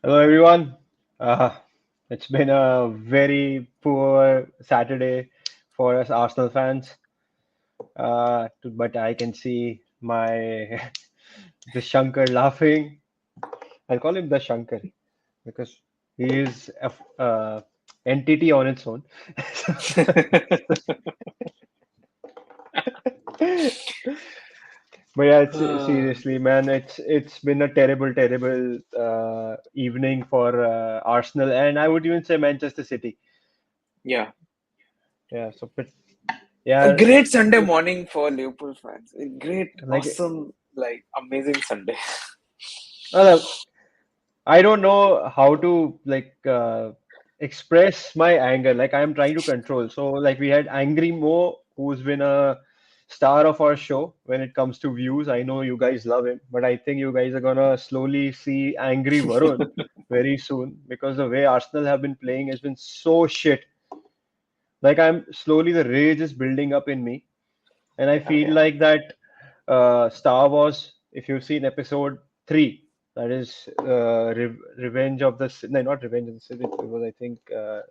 Hello, everyone. Uh, it's been a very poor Saturday for us Arsenal fans. But I can see my the Shankar laughing. I'll call him the Shankar because he is a entity on its own. But yeah, Ah, seriously, man, it's been a terrible, terrible evening for Arsenal, and I would even say Manchester City. yeah, Yeah, so but a yeah, great Sunday morning for Liverpool fans. A great, like awesome, amazing Sunday. uh, I don't know how to express my anger. Like I'm trying to control. So like we had Angry Mo, who's been a star of our show when it comes to views. I know you guys love him, but I think you guys are gonna slowly see Angry Varun very soon because the way Arsenal have been playing has been so shit. Like I'm slowly the rage is building up in me, and I Oh, feel yeah. like that Star Wars, if you've seen episode 3, that is Revenge of the Sith, no, not Revenge of the Sith, it was, I think,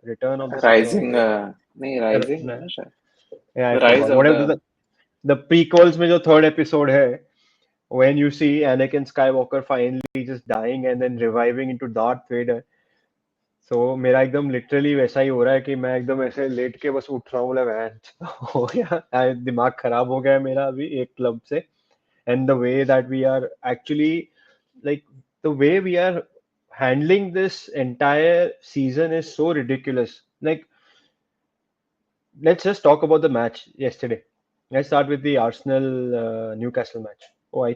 Return of the Sith, or Rising, नहीं Rising है no, ना शायद. yeah, I The Rise forgot. of Whatever the the prequels में जो third episode है, when you see Anakin Skywalker finally just dying and then reviving into Darth Vader, so मेरा एकदम literally वैसा ही हो रहा है कि मैं एकदम ऐसे लेट के बस उठ रहा हूँ बोला मैं हो गया दिमाग खराब हो गया है मेरा अभी एक क्लब से and the way that we are actually like the way we are handling this entire season is so ridiculous. Like, let's just talk about the match yesterday. Let's start with the Arsenal Newcastle match. Oh, I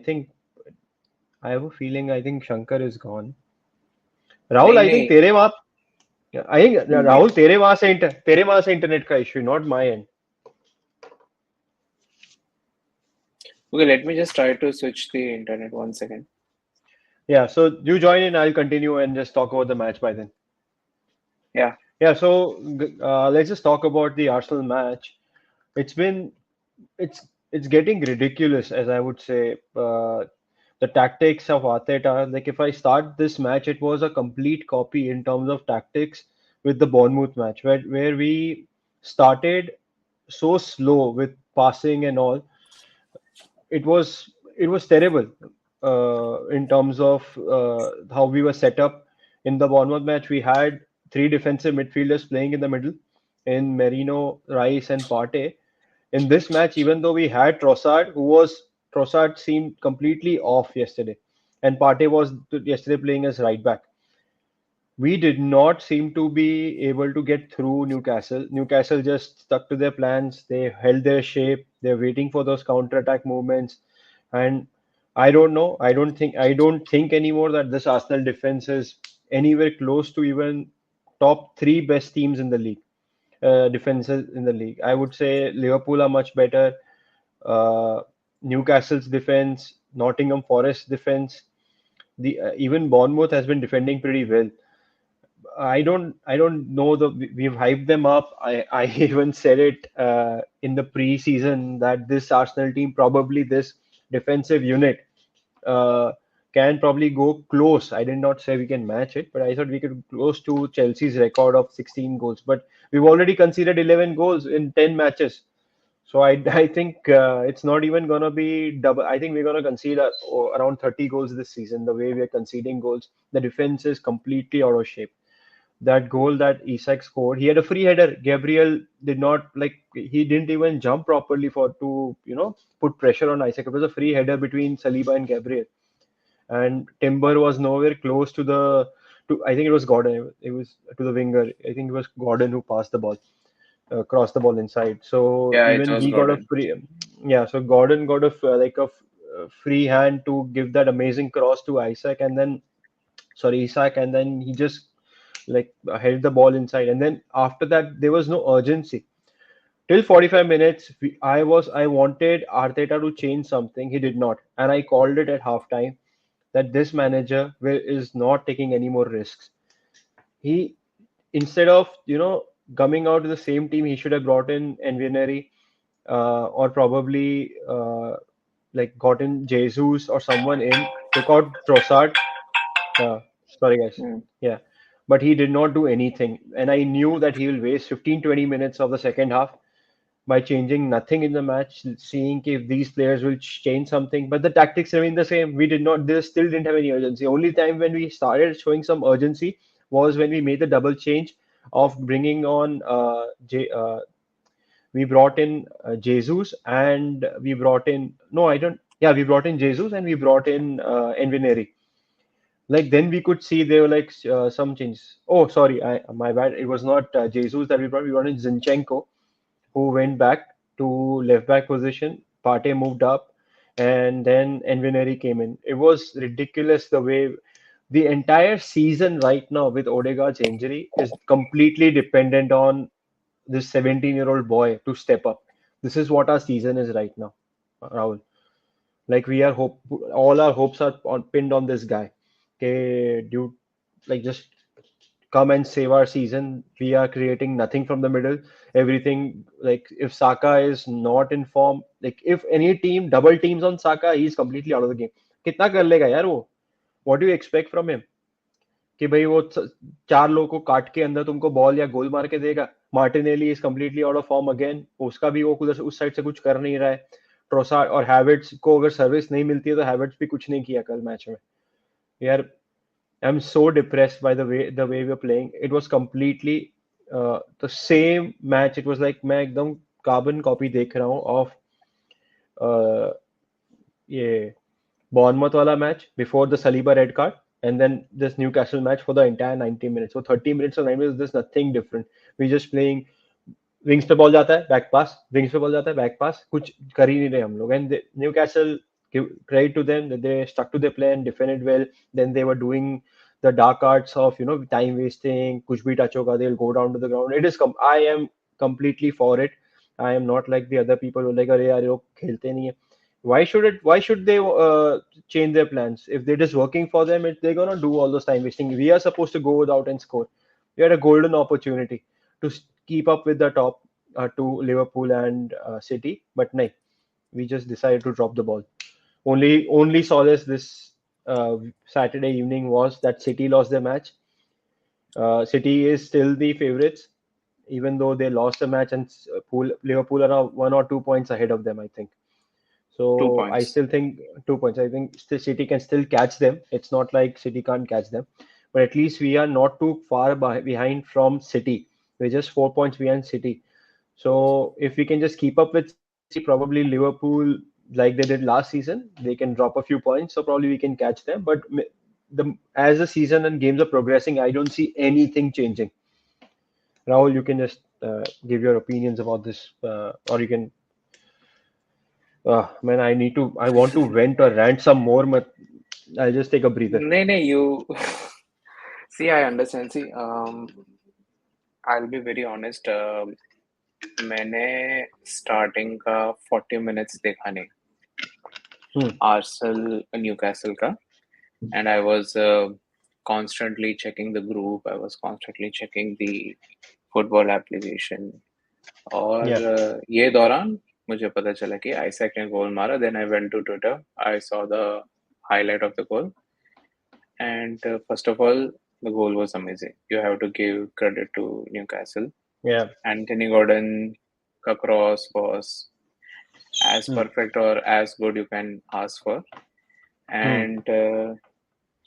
have a feeling I think Shankar is gone. Rahul, नहीं I think नहीं तेरे वहाँ I think may, Rahul तेरे वहाँ से internet का issue, not my end. Okay, let me just try to switch the internet 1 second. Yeah, so you join in, I'll continue and just talk about the match by then. Yeah, Yeah, so let's just talk about the Arsenal match. It's been it's getting ridiculous, as I would say. The tactics of Arteta, like if I start this match, it was a complete copy in terms of tactics with the Bournemouth match, where we started so slow with passing and all. It was terrible in terms of how we were set up in the Bournemouth match. We had three defensive midfielders playing in the middle in Merino, Rice, and Partey. In this match, even though we had Trossard seemed completely off yesterday, and Partey was yesterday playing as right back. We did not seem to be able to get through Newcastle. Newcastle just stuck to their plans. They held their shape. They're waiting for those counter-attack movements. And I don't know. I don't think anymore that this Arsenal defense is anywhere close to even top three best teams in the league. Defenses in the league. I would say Liverpool are much better. Uh, Newcastle's defense, Nottingham Forest defense, the even Bournemouth has been defending pretty well. I don't know we've hyped them up. I even said it in the pre-season that this Arsenal team, probably this defensive unit, uh, can probably go close. I did not say we can match it, but I thought we could close to Chelsea's record of 16 goals. But we've already conceded 11 goals in 10 matches. So I think it's not even gonna be double. I think we're gonna concede around 30 goals this season. The way we're conceding goals, the defense is completely out of shape. That goal that Isak scored, he had a free header. Gabriel did not he didn't even jump properly for to put pressure on Isak. It was a free header between Saliba and Gabriel, and Timber was nowhere close to the to. I think it was Gordon. It was to the winger. I think it was Gordon who passed the ball, crossed the ball inside. So yeah, it even was he got a Gordon. free. Yeah, so Gordon got a free hand to give that amazing cross to Isaac, and then sorry Isak, and then he just held the ball inside, and then after that there was no urgency till 45 minutes. I wanted Arteta to change something. He did not, and I called it at halftime that this manager is not taking any more risks. He, instead of coming out with the same team, he should have brought in Envineri, or probably gotten Jesus or someone in, took out Trossard. Yeah. Sorry, guys. Hmm. Yeah. But he did not do anything. And I knew that he will waste 15, 20 minutes of the second half by changing nothing in the match, seeing if these players will change something. But the tactics remain the same. We did not, they still didn't have any urgency. Only time when we started showing some urgency was when we made the double change of bringing on we brought in Jesus and we brought in no, I don't. Yeah, we brought in Jesus and we brought in Envineri. Like then we could see there were like some changes. Oh, sorry, my bad. It was not Jesus that we brought. We brought in Zinchenko, who went back to left back position. Partey moved up, and then Envineri came in. It was ridiculous the way the entire season right now with Odegaard's injury is completely dependent on this 17-year-old boy to step up. This is what our season is right now, Rahul. Like we are hope, all our hopes are pinned on this guy. Okay, dude, like just come and save our season. We are creating nothing from the middle. Everything like if Saka is not in form, like if any team double teams on Saka, he's completely out of the game. कितना कर लेगा यार वो? What do you expect from him? कि भाई वो चार लोगों को काट के अंदर तुमको बॉल या गोल मार के देगा. Martinelli is completely out of form again. उसका भी वो उधर उस साइड से कुछ कर नहीं रहा है. ट्रोसार्ड और हैवर्ट्ज को अगर सर्विस नहीं मिलती है तो हैवर्ट्ज भी कुछ नहीं किया कल मैच में यार. I am so depressed by the way we are playing. It was completely the same match. It was like मैं एकदम कार्बन कॉपी देख रहा हूँ ऑफ ये Bournemouth wala match before the Saliba red card, and then this Newcastle match for the entire 90 minutes. So 30 minutes or 90 minutes, there's nothing different. We're just playing wings पे ball जाता है back पास, wings पे ball जाता है back पास, कुछ कर ही नहीं रहे हम लोग. And Newcastle, credit to them that they stuck to their plan, defended well. Then they were doing the dark arts of time wasting. कुछ भी touch होगा, they'll go down to the ground. I am completely for it. I am not like the other people who are like अरे यार ये लोग खेलते नहीं है. Why should they change their plans if they're just working for them? They're gonna do all those time wasting. We are supposed to go out and score. We had a golden opportunity to keep up with the top two, Liverpool and City, but no, we just decided to drop the ball. Only solace this Saturday evening was that City lost their match. City is still the favorites, even though they lost the match, and Liverpool are now 1 or 2 points ahead of them, I think. Two So I points. still think 2 points. I think City can still catch them. It's not like City can't catch them, but at least we are not too far behind from City. We're just 4 points behind City. So if we can just keep up with City, probably Liverpool, like they did last season, they can drop a few points. So probably we can catch them. But as the season and games are progressing, I don't see anything changing. Rahul, you can just give your opinions about this, or you can. Man, I want to vent or rant some more, but I'll just take a breather. No, no, you see, I understand. See, I'll be very honest. मैंने starting का 40 minutes देखा नहीं Hmm. Arsenal Newcastle का, and I was constantly checking the group. I was constantly checking the football application. और Yeah. ये दौरान मुझे पता चला कि आइसैक ने गोल मारा. Then I went to Twitter. I saw the highlight of the goal. And first of all, the goal was amazing. You have to give credit to Newcastle. Yeah. Anthony Gordon ka cross was as Hmm. perfect or as good you can ask for. Hmm. And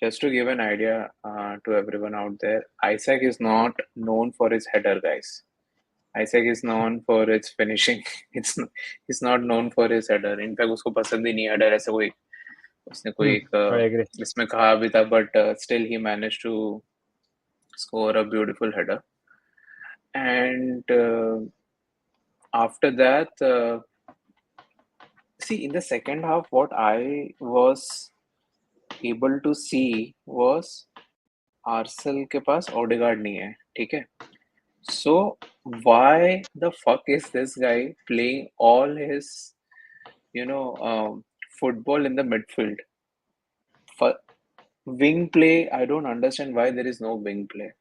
just to give an idea to everyone out there, Isaac is not known for his header, guys. Isaac is known for its finishing. He's not known for his header. In fact, उसको पसंद ही नहीं है header. ऐसा कोई उसने कोई Hmm. एक I agree. इसमें कहा भी था, but still he managed to score a beautiful header. And after that, see, in the second half, what I was able to see was Arsenal के पास ओडेगार्ड नहीं है, ठीक है? So why the fuck is this guy playing all his, football in the midfield? For wing play, I don't understand why there is no wing play.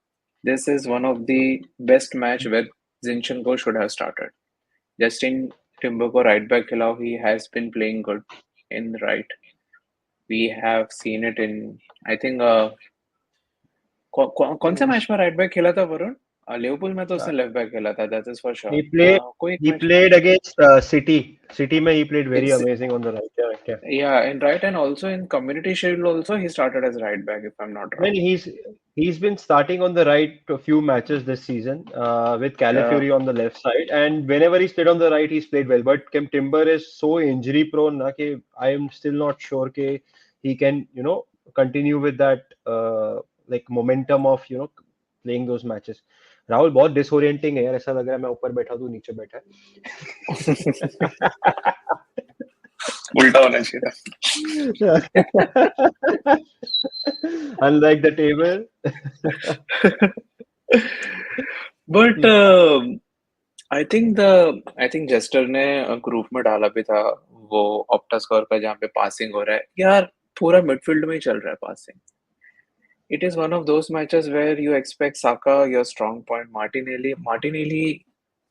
This is one of the best match where Zinchenko should have started. Justin Timber को right back खिलाओ, he has been playing good in right. We have seen it in, I think, कौन से match में right back खेला था Varun? Liverpool में तो उसने लेफ्ट बैक खेला था, that is for He sure. played कोई एक he match played against City. City में he played very it's amazing on the right. Yeah, yeah. yeah, in right, and also in Community Shield also he started as right back if I'm not Well, wrong. he's been starting on the right a few matches this season with Yeah. Calafiori on the left side, and whenever he's played on the right, he's played well. But Kim Timber is so injury prone, na, कि I am still not sure कि he can continue with that like momentum of playing those matches. Rahul बहुत disorienting है यार, ऐसा लग रहा है मैं ऊपर बैठा हूँ, तू नीचे बैठा उल्टा होना चाहिए है. Unlike the table. था। बट आई थिंक जेस्टर ने ग्रुप में डाला भी था वो ऑप्टा स्कोर का, जहाँ पे पासिंग हो रहा है यार, पूरा मिडफील्ड में ही चल रहा है passing. It is one of those matches where you expect Saka your strong point, Martinelli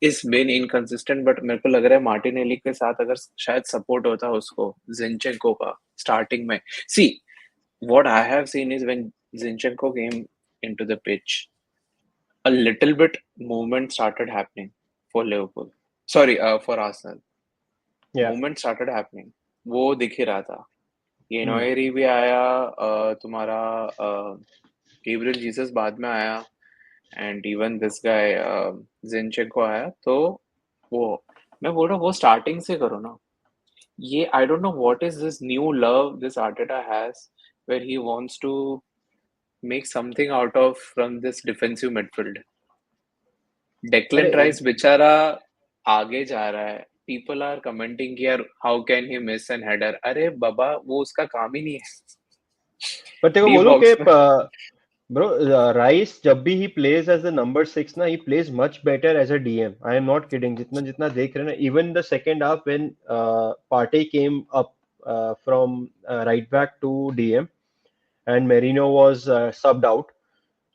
is been inconsistent, but मेरे को लग रहा है मार्टिनेली के साथ अगर शायद सपोर्ट होता उसको जिंचेंको का स्टार्टिंग में। See what I have seen is when Zinchenko came into the pitch, a little bit movement started happening for Liverpool. Sorry, for Arsenal. Yeah. Movement started happening. वो दिख ही रहा था। ये Hmm. नोएरी भी आया, तुम्हारा गेब्रियल जीसस बाद में आया, एंड इवन दिस गाय जिंचेंको आया, तो वो मैं बोल रहा हूँ वो स्टार्टिंग से करो ना। ये I don't know what is this new love this Arteta has, where he wants to make something out of from this defensive midfield. Declan अरे राइस बेचारा आगे जा रहा है, पीपल आर कमेंटिंग कि यार how can he miss N header, अरे बाबा वो उसका काम ही नहीं है। पर तेरे को डी बोलूं कि बॉक्स में। ब्रो राइस जब भी he plays as a number 6 ना, he plays much better as a DM. I am not kidding. जितना जितना देख रहे हैं ना, even the second half when Partey came up from right back to DM and Merino was subbed out.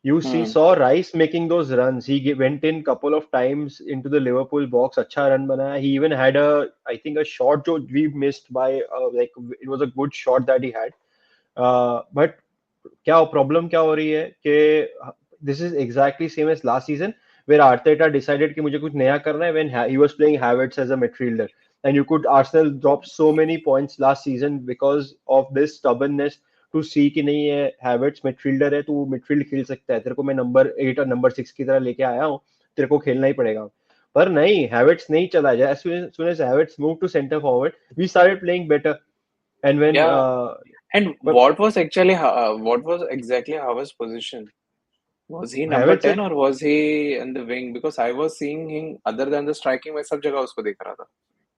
You see, hmm saw Rice making those runs. Went in couple of times into the Liverpool box. अच्छा run बनाया. He even had I think a shot जो we missed by like it was a good shot that he had. But क्या problem क्या हो रही है कि this is exactly same as last season where Arteta decided कि मुझे कुछ नया करना है when he was playing Havertz as a midfielder. And you could Arsenal drop so many points last season because of this stubbornness to see कि नहीं है Havertz midfielder है, तू मिडफील्ड खेल सकता है, तेरे को मैं नंबर 8 और नंबर 6 की तरह लेके आया हूँ, तेरे को खेलना ही पड़ेगा. पर नहीं, हैवर्ट्स नहीं चला जाए. as soon as Havertz moved to center forward, we started playing better. And when या and but what was exactly hours position? Was he number Havertz 10 or was he in the wing? Because I was seeing him other than the striking में सब जगह उसको दिख रहा था।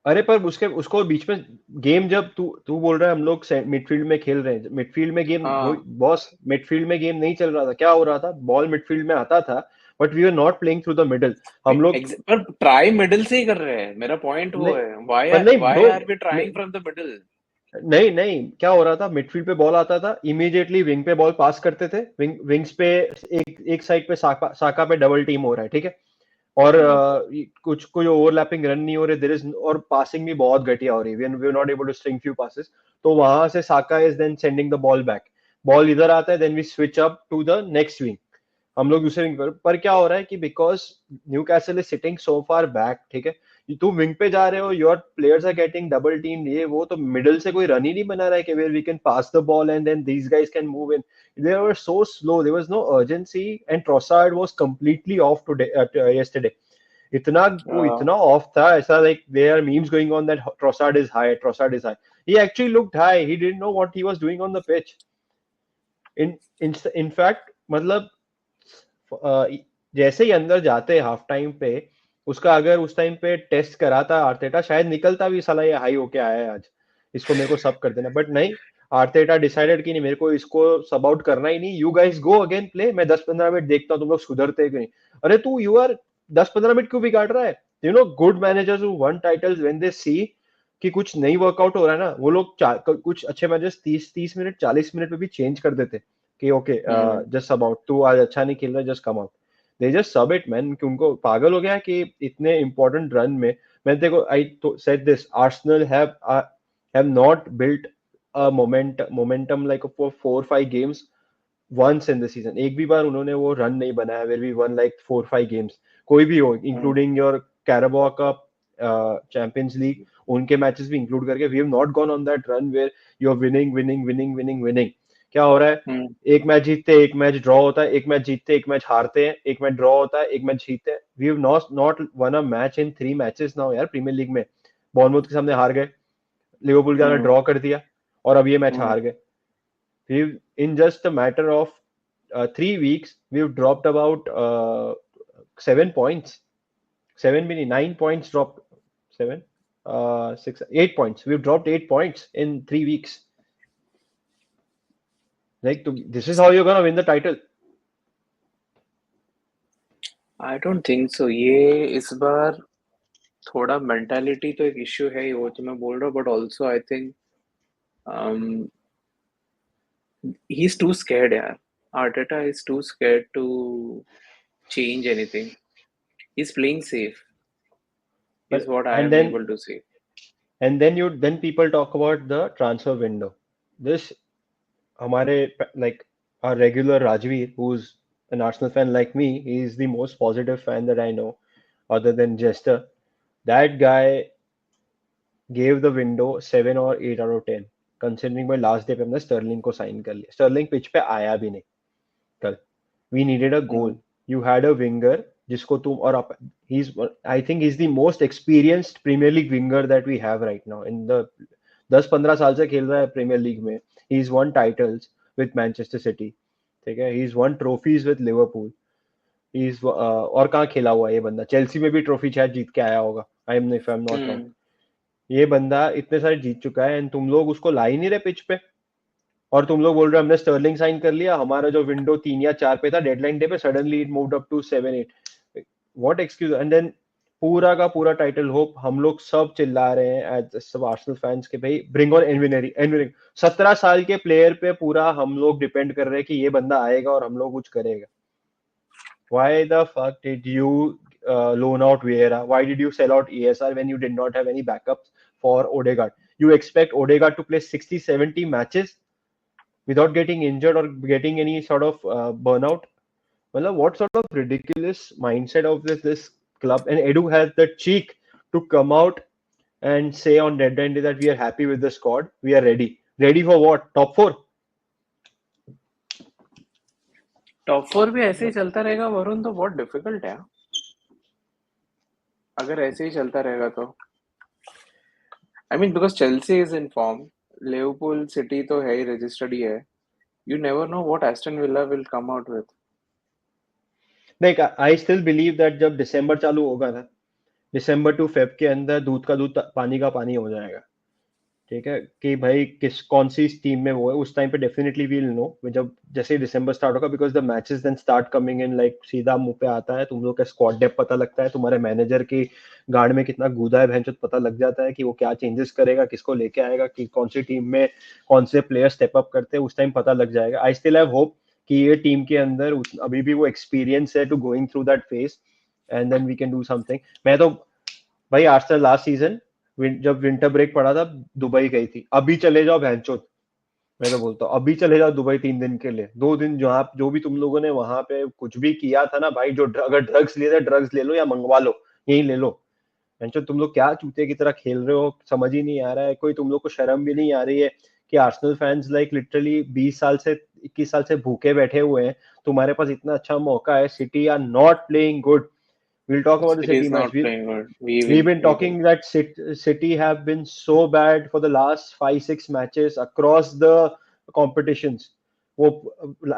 अरे पर उसके उसको बीच में गेम, जब तू तू बोल रहा है हम लोग मिडफील्ड में खेल रहे हैं, मिडफील्ड में गेम हाँ बॉस, मिडफील्ड में गेम नहीं चल रहा था. क्या हो रहा था, बॉल मिडफील्ड में आता था but we are not playing through the middle. हम लोग पर ट्राई मिडिल से ही कर रहे हैं, मेरा पॉइंट वो नहीं, है। व्हाई पर नहीं why bro, are we trying from the middle? नहीं नहीं, क्या हो रहा था, मिडफील्ड पे बॉल आता था, इमीडिएटली विंग पे बॉल पास करते थे, विंग्स पे एक एक साइड पे साका पे डबल टीम हो रहा है, ठीक है, और हम्म कुछ कोई ओवरलैपिंग रन नहीं हो रहे, देयर इज, और पासिंग भी बहुत घटिया हो रही है, we are not able to string few passes. तो वहां से Saka is then sending the ball back, ball इधर आता है, then we switch up to the next wing, हम लोग दूसरे विंग पर क्या हो रहा है कि because Newcastle is sitting so far back, ठीक है, तुम विंग पे जा रहे हो, your players are getting double team, ये वो, तो मिडल से कोई रन ही नहीं बना रहा है कि where we can pass the ball and then these guys can move in. They were so slow. There was no urgency, and Trossard was completely off today, yesterday. इतना वो इतना ऑफ था, ऐसा like there are memes going on that Trossard is high, Trossard is high. He actually looked high. He didn't know what he was doing on the pitch. In fact, मतलब जैसे ही अंदर जाते half time पे, उसका अगर उस time पे test कराता आर्टेटा, शायद निकलता भी, साला ये हाई होके आया है आज, इसको मेरे को सब कर देना. बट नहीं, आर्टेटा डिसाइडेड कि नहीं, मेरे को इसको सब आउट करना ही नहीं, you guys go again play, मैं 10-15 मिनट देखता हूँ तुम लोग सुधरते कि नहीं. अरे तू यू आर 10-15 मिनट क्यों बिगाड़ रहा है. Good managers who won titles when they see कि कुछ नहीं वर्कआउट हो रहा है ना, वो लोग कुछ अच्छे मैचेस 30-30 मिनट 40 मिनट पे भी चेंज कर देते कि ओके हम्म जस्ट सब आउट, तू आज अच्छा नहीं खेल रहा, just come out. They just सब इट मैन, कि उनको पागल हो गया कि इतने इंपॉर्टेंट रन में. मैं देखो, I said this, Arsenal have not built a momentum like for 4 or 5 games once in the season, एक भी बार उन्होंने वो रन नहीं बनाया where we won like 4-5 games, कोई भी हो, hmm including your Carabao cup, Champions League, उनके मैचेस भी इंक्लूड करके we have not gone on that run where you are winning winning winning winning winning. क्या हो रहा है? हम्म एक मैच जीतते, एक मैच ड्रॉ होता है, एक मैच जीतते, एक मैच हारते हैं, एक मैच ड्रॉ होता है, एक मैच जीतते हैं। We have not won a match in 3 matches now यार प्रीमियर लीग में। बॉर्नमouth के सामने हार गए, लिवरपूल के सामने हम्म ड्रॉ कर दिया, और अब ये मैच हम्म हार गए। We've in just a matter of 3 weeks, we've dropped about 7 points. Seven, meaning 9 points dropped. Seven, 6, 8 points. We've dropped 8 points in 3 weeks. Like, this is how you're gonna win the title. I don't think so. ये इस बार थोड़ा mentality तो एक issue है ही, वो तो मैं बोल रहा हूँ, but also I think he is too scared यार। Arteta is too scared to change anything. He's playing safe, is But what I and am then able to see. then people talk about the transfer window. This हमारे like our regular Rajveer, who's an Arsenal fan like me, he is the most positive fan that I know, other than Jester. That guy gave the window 7 or 8 out of 10, considering by last day पे हमने Stirling को sign कर लिया, Stirling pitch पे आया भी नहीं कल। We needed a goal, Mm, you had a winger जिसको तुम, और he is, I think he is the most experienced premier league winger that we have right now in the, 10-15 साल से खेल रहा है प्रीमियर लीग में। He is won titles with Manchester City, ठीक है, he is won trophies with Liverpool, he is, और कहाँ खेला हुआ है ये बंदा, चेल्सी में भी ट्रॉफी शायद जीत के आया होगा, I am if I am not wrong. mm. ये बंदा इतने सारे जीत चुका है, एंड तुम लोग उसको ला ही नहीं रहे पिच पे, और तुम लोग बोल रहे हो हमने स्टर्लिंग साइन कर लिया, हमारा जो विंडो 3 या 4 पे था डेडलाइन डे पे, suddenly it moved up to 7-8। What excuse, and then पूरा का पूरा टाइटल होप हम लोग सब चिल्ला रहे हैं एज सब आर्सेनल फैंस के, भाई ब्रिंग ऑन एनविनरी एनविनरी, 17 साल के प्लेयर पे पूरा हम लोग डिपेंड कर रहे हैं कि ये बंदा आएगा और हम लोग कुछ करेगा। Why the fuck did you loan out Vieira? Why did you sell out ESR when you did not have any backups for Odegaard? You expect Odegaard to play 60, 70 matches without getting injured or getting any sort of burnout? Well, what sort of ridiculous mindset of this club? And Edu has the cheek to come out and say on deadline day that we are happy with the squad. We are ready. Ready for what? Top four? Top four भी ऐसे ही चलता रहेगा वरुण तो बहुत difficult है। अगर ऐसे ही चलता रहेगा तो I mean because Chelsea is in form, Liverpool city तो है ही, रजिस्टर्ड ही है। You never know what Aston villa will come out with. नहीं, आई स्टिल बिलीव दैट जब दिसंबर चालू होगा ना, दिसंबर टू फेब के अंदर दूध का दूध पानी का पानी हो जाएगा, ठीक है, कि भाई किस कौन सी टीम में वो है, उस टाइम पे डेफिनेटली वील नो, जब जैसे ही दिसंबर स्टार्ट होगा, because the matches then start coming in like सीधा मुंह पे आता है, तुम लोग का स्क्वाड डेप्थ पता लगता है, तुम्हारे मैनेजर की गांड में कितना गूदा है भैंचोद पता लग जाता है कि वो क्या चेंजेस करेगा, किसको लेके आएगा, कि कौन सी टीम में कौन से प्लेयर स्टेप अप करते हैं, उस टाइम पता लग जाएगा। आई स्टिल हैव होप कि ये टीम के अंदर अभी भी वो एक्सपीरियंस है to going through that phase, and then we can do something. मैं तो भाई आर्सेनल लास्ट सीजन जब विंटर ब्रेक पड़ा था दुबई गई थी, अभी चले जाओ भैंचोद, मैं तो बोलता हूँ अभी चले जाओ दुबई 3 दिन के लिए, 2 दिन जहाँ जो भी तुम लोगों ने वहां पे कुछ भी किया था ना भाई, जो अगर ड्रग्स लिए थे ड्रग्स ले लो या मंगवा लो, यही ले लो। भैंचोद तुम लोग क्या चूते की तरह खेल रहे हो, समझ ही नहीं आ रहा है, कोई तुम लोग को शर्म भी नहीं आ रही है कि आर्सेनल फैंस लाइक लिटरली 20 साल से 21 साल से भूखे बैठे हुए हैं, तुम्हारे पास इतना अच्छा मौका है, City are not playing good. We'll talk about the City City is match. Not playing good. We We've will been we will talking that City have been so bad for the last 5-6 matches across the competitions. वो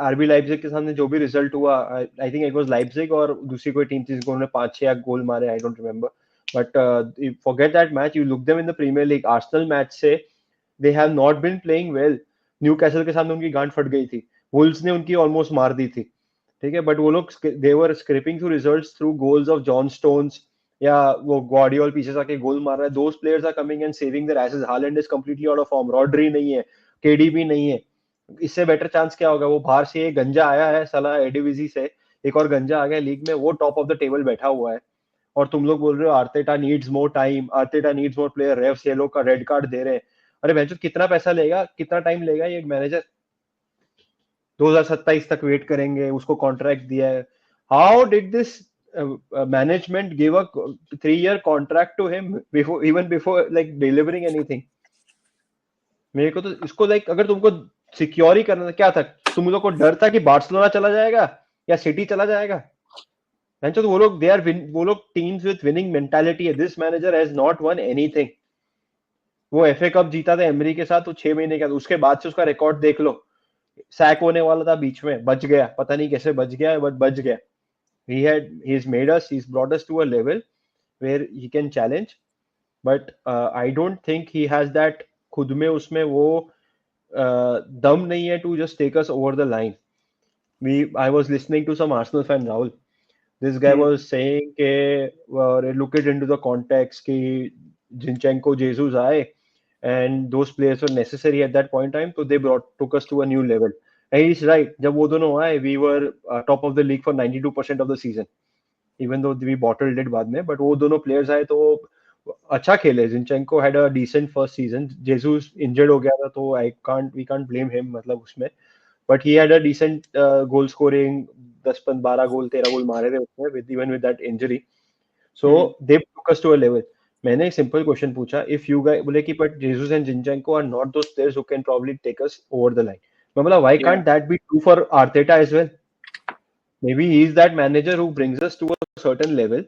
RB Leipzig के सामने जो भी result हुआ, I think it was Leipzig और दूसरी कोई team थी जिसको उन्होंने 5-6 गोल मारे, I don't remember, but forget that match, you look them in the Premier League, Arsenal match से they have not been playing well. Newcastle के सामने उनकी गांड फट गई थी, वुल्व्स ने उनकी ऑलमोस्ट मार दी थी, ठीक है, बट वो लोग they were scraping through results through goals of John Stones, या वो ग्वार्डियोल पीछे से आके गोल मार रहा है, those players are coming and saving their asses. Haaland is completely out of form, Rodri नहीं है, केडी भी नहीं है, इससे बेटर चांस क्या होगा? वो बाहर से एक गंजा आया है साला एडिविजी से, एक और गंजा आ गया लीग में, वो टॉप ऑफ द टेबल बैठा हुआ है, और तुम लोग बोल रहे हो Arteta needs more time, Arteta needs more player, रेफ सेलो का रेड कार्ड दे रहे हैं। अरे भैंचो कितना पैसा लेगा, कितना टाइम लेगा ये मैनेजर? 2027 तक वेट करेंगे, उसको कॉन्ट्रैक्ट दिया है. How did this management give a 3 year contract to him before, even before like delivering anything? मेरे को तो इसको लाइक, अगर तुमको सिक्योर ही करना था, क्या था, तुम लोग को डर था कि बार्सिलोना चला जाएगा या सिटी चला जाएगा? तो वो लोग, वो लोग टीम्स विद विनिंग मेंटालिटी है. This manager has not one anything. वो एफए कप जीता था एमरी के साथ, वो 6 महीने का, उसके बाद से उसका रिकॉर्ड देख लो. सैक होने वाला था बीच में, बच गया, पता नहीं कैसे बच गया, बट बच गया. He's made us, he's brought us to a level where he can challenge, but I don't think he has that, खुद में उसमें वो दम नहीं है to just take us over the line. I was listening to some Arsenal fan, Rahul. This guy hmm was saying ke look it into the context कि Zinchenko, Jesus आए and those players were necessary at that point in time, so they took us to a new level. And he's right. जब वो दोनों आए, we were top of the league for 92% of the season. Even though we bottled it बाद में, but वो दोनों players आए तो अच्छा खेले. Zinchenko had a decent first season. Jesus injured हो गया था, तो we can't blame him मतलब उसमें. But he had a decent goal scoring, 10-12 गोल 13 गोल मारे थे उसने, even with that injury. So hmm they took us to a level. मैंने एक सिंपल क्वेश्चन पूछा, इफ यू गाइस बोले कि but Jesus and Zinchenko are not those players who can probably take us over the line. मैं बोला why yeah can't that be true for Arteta as well? Maybe he is that manager who brings us to a certain level.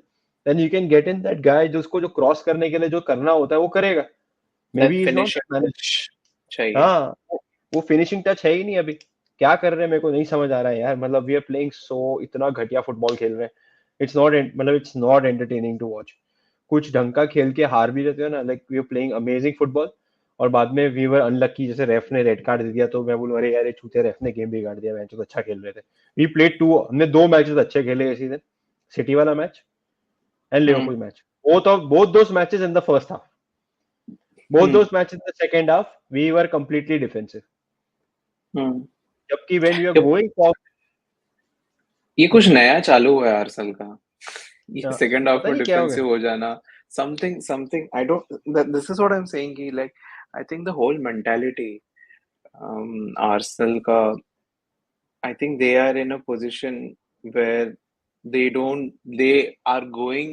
Then you can get in that guy जिसको जो cross करने के लिए जो करना होता है वो करेगा. that Maybe he's not finishing that manager. touch चाहिए हाँ, वो फिनिशिंग टच है ही नहीं अभी. क्या कर रहे हैं मेरे को नहीं समझ आ रहा है यार. मतलब वी आर प्लेइंग सो, इतना घटिया फुटबॉल खेल रहे हैं. इट्स नॉट, मतलब it's not entertaining to watch. कुछ ढंग का खेल के हार भी जाते हो ना, like we are playing amazing football, और बाद में वी वर अनलकी, जैसे रेफ ने रेड कार्ड दे दिया तो मैं बोलूं अरे यार ये चूतिया रेफ ने गेम बिगाड़ दिया. मैच तो अच्छा खेल रहे थे. वी प्लेड टू, हमने 2 मैचेस अच्छे खेले इस सीजन. सिटी वाला match and hmm Liverpool match. both those matches in the first half. Both hmm those matches in the second half, we were completely defensive. हम्म जबकि when we are ये going forward, ये कुछ नया चालू हुआ है Arsenal का ये सेकंड हाफ पता में नहीं क्या हो गया. डिफेंसिव हो जाना something I don't this is what I am saying कि like I think the whole mentality Arsenal का I think they are in a position where they are going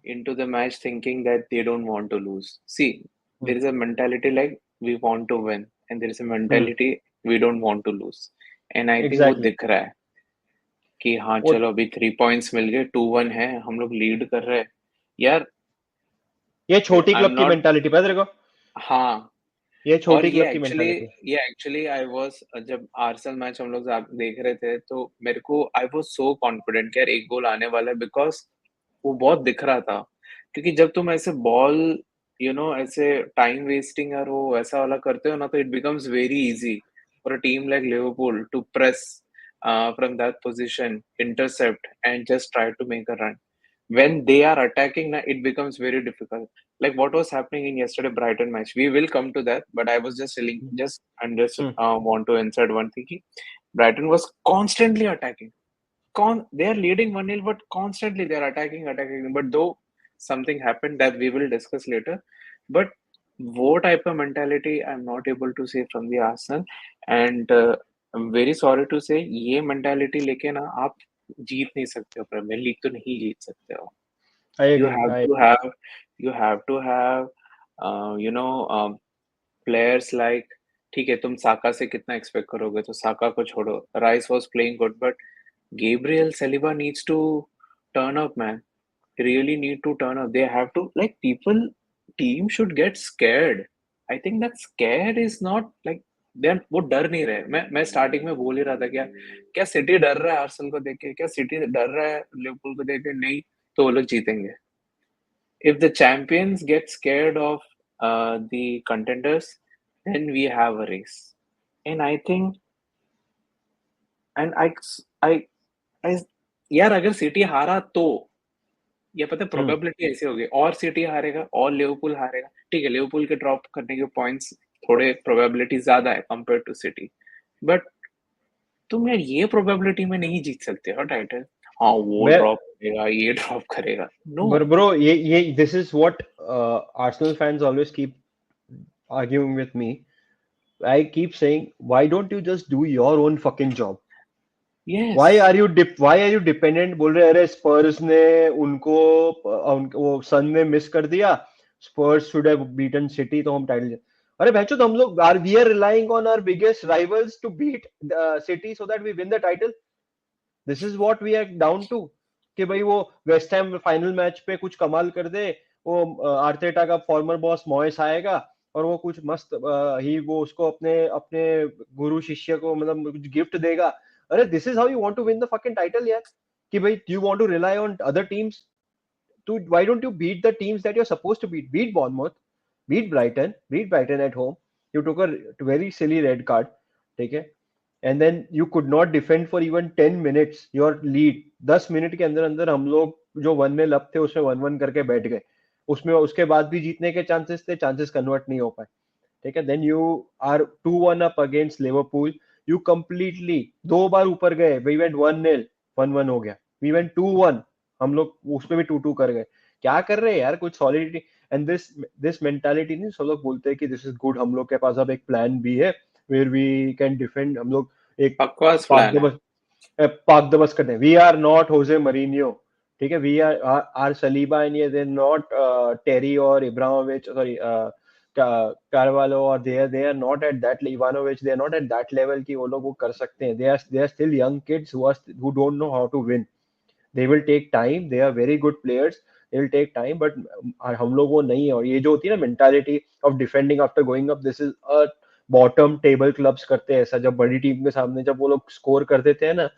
into the match thinking that they don't want to lose. See, there is a mentality like we want to win, and there is a mentality we don't want to lose. And I think वो exactly. दिख रहा है कि हाँ वो चलो अभी 3 points मिल गए 2-1 है हम लोग लीड कर रहे हैं यार ये छोटी आई एम क्लब की नॉट मेंटालिटी पता है तेरे को. हाँ ये और छोटी क्लब की मेंटालिटी. ये एक्चुअली आई वाज जब आर्सेनल मैच हम लोग देख रहे थे तो मेरे को आई वाज सो कॉन्फिडेंट कि यार एक गोल आने वाला है बिकॉज वो बहुत दिख रहा था क्योंकि जब तुम ऐसे बॉल ऐसे टाइम वेस्टिंग और वो ऐसा वाला करते हो ना तो it becomes very easy for a team like Liverpool to press from that position intercept and just try to make a run when they are attacking now it becomes very difficult like what was happening in yesterday Brighton match. We will come to that, but I was just telling, just and just want to insert one thing. Brighton was constantly attacking. They are leading 1-0, but constantly they are attacking. But though something happened that we will discuss later, but what type of mentality I'm not able to say from the Arsenal, and I'm very sorry to say, ये mentality लेके ना आप जीत नहीं सकते हो premiere league तो नहीं जीत सकते हो I you agree. have I. to have you have to have you know players like ठीक है तुम साका से कितना एक्सपेक्ट करोगे तो साका को छोड़ो rice was playing good but Gabriel Saliba needs to turn up man really need to turn up they have to like people team should get scared I think that scare is not like they वो डर नहीं रहे मैं starting में बोल ही रहा था क्या क्या सिटी डर रहा है आर्सेनल को देख के क्या सिटी डर रहा है लिवरपूल को देख के नहीं तो वो लोग जीतेंगे if the champions get scared of the contenders, then we have a race. And I think, and I, I यार अगर सिटी हारा तो ये पता है प्रोबेबिलिटी ऐसी होगी और सिटी हारेगा और लिवरपूल हारेगा ठीक है लिवरपूल के ड्रॉप करने के पॉइंट्स थोड़े प्रोबेबिलिटी ज्यादा है कंपेयर टू सिटी बट तुम यार ये प्रोबेबिलिटी में नहीं जीत सकते हो टाइटल हाँ वो मैं ड्रॉप करेगा ये ड्रॉप करेगा नो bro, ये this is what Arsenal fans always keep arguing with me. I keep saying, why don't you just do your own fucking job? Why Yes. are you why are you dependent? बोल रहे अरे स्पर्स ने उनको वो सन ने miss कर दिया, Spurs should have beaten City तो हम टाइटल, अरे बहचोद हम लोग are we are relying on our biggest rivals to beat City so that we win the title. This is what we are down to. कि भाई वो वेस्ट हैम फाइनल मैच पे कुछ कमाल कर दे, वो आर्टेटा का फॉर्मर बॉस मॉयस आएगा और वो कुछ मस्त ही वो उसको अपने अपने गुरु शिष्य को मतलब कुछ गिफ्ट देगा. अरे this is how you want to win the fucking title यार. कि भाई you want to rely on other teams. तो why don't you beat the teams that you are supposed to beat. Beat Bournemouth, beat Brighton at home. You took a very silly red card. ठीक है. And then you could not defend for even 10 minutes your lead. 10 minute के अंदर अंदर हम लोग जो 1-0 up थे उसमें 1-1 करके बैठ गए. उसमें उसके बाद भी जीतने के चांसेस थे, चांसेस कन्वर्ट नहीं हो पाए. ठीक है. Then you are 2-1 up against Liverpool. You completely दो बार ऊपर गए. वी वेंट 1-0, 1-1 हो गया. वी वेंट 2-1, हम लोग उसमें भी 2-2 कर गए. क्या कर रहे हैं यार, कुछ सॉलिडिटी. एंड दिस मेंटालिटी नहीं. सब लोग बोलते हैं कि दिस इज गुड, हम लोग के पास अब एक प्लान भी है वेयर वी कैन डिफेंड. हम लोग एक बकवास पाक प्लान है. पाक दबस करते हैं. We are not Jose Mourinho. ठीक है. वी आर सलीबा एंड ये दे नॉट टेरी और Ibrahimovic, sorry Carvalho, or they are not at that Ivanovic, they are not at that level कि वो लोग वो कर सकते हैं. They are still young kids who don't know how to win. They will take time. They are very good players. They will take time, but हम लोग वो नहीं है. और ये जो होती है ना mentality of defending after going up, this is a bottom table clubs करते हैं ऐसा. जब बड़ी टीम के सामने जब वो लोग स्कोर कर देते हैं ना,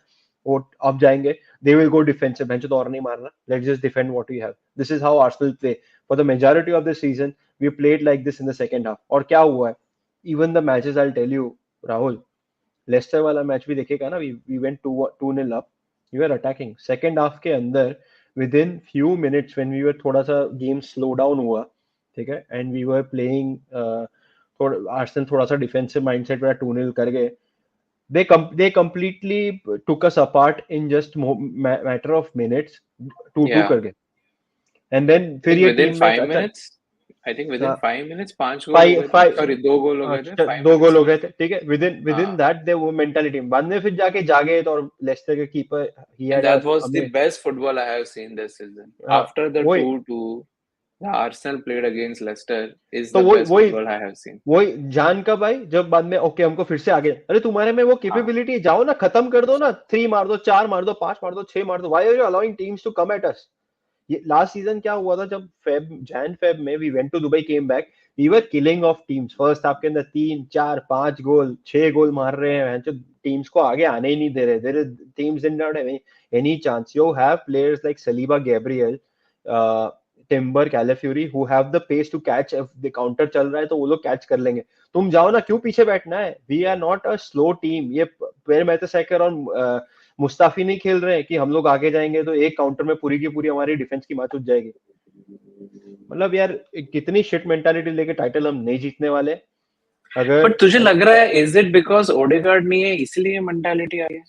वो अब जाएंगे, they will go defensive. Bench तो और नहीं मारना, let's just defend what we have. This is how Arsenal play for the majority of the season. We played like this in the second half. और क्या हुआ है? Even the matches, I'll tell you, Rahul, Leicester वाला match भी देखेगा ना. We went 2-0 up. We were attacking second half के अंदर. With in few minutes when we were थोड़ा सा गेम स्लो डाउन हुआ. ठीक है. एंड वी वर प्लेइंग थोड़ा आर्सेनल थोड़ा सा डिफेंसिव माइंडसेट पे 2-0 कर गए. they completely took us apart in just matter of minutes. 2-2 Yeah. कर गए. एंड देन I फिर think ये within टीम में five अच्छा. minutes, I think within हाँ, 5 minutes, 5 गोल हो फाइव गए थे. फाइव सॉरी, 2 गोल हो गए थे अच्छा, 2 गोल 5 मिनट्स हो में. गए थे. ठीक है. विदिन विदिन हाँ. दैट दे वो मेंटालिटी बाद में फिर जाके जागे तो. और लेस्टर के keeper he And had that was the अमे best football I have seen this season. हाँ, After the वही 2-2, the Arsenal played against Leicester is तो the वही best वही football I have seen. वही जान कब आई जब बाद में ओके हमको फिर से आगे. अरे तुम्हारे में वो हाँ. कैपेबिलिटी, जाओ ना, खत्म कर दो ना. 3 मार दो, 4 मार दो, 5 मार दो, 6 मार दो. Why are you allowing teams to come at us? ये लास्ट सीजन क्या हुआ था जब फेब में we went to Dubai, came back, we were killing off teams. First half के अंदर 3 4 5 गोल 6 गोल मार रहे हैं जो टीम्स को आगे आने ही नहीं दे रहे. Their teams did not have any chance. You have players like Saliba, Gabriel, Timber, Calafiori who have the pace to catch. If the counter चल रहा है तो वो लोग कैच कर लेंगे. तुम जाओ ना, क्यों पीछे बैठना है? We are not a slow team. ये पेर मैथसेकर और मुस्ताफी नहीं खेल रहे हैं कि हम लोग आगे जाएंगे तो एक काउंटर में पूरी की पूरी हमारी डिफेंस की मात उठ जाएगी. मतलब यार कितनी शिट मेंटालिटी लेके टाइटल हम नहीं जीतने वाले. अगर बट तुझे लग रहा है इज इट बिकॉज ओडेगार्ड नहीं है इसलिए मेंटालिटी आई है?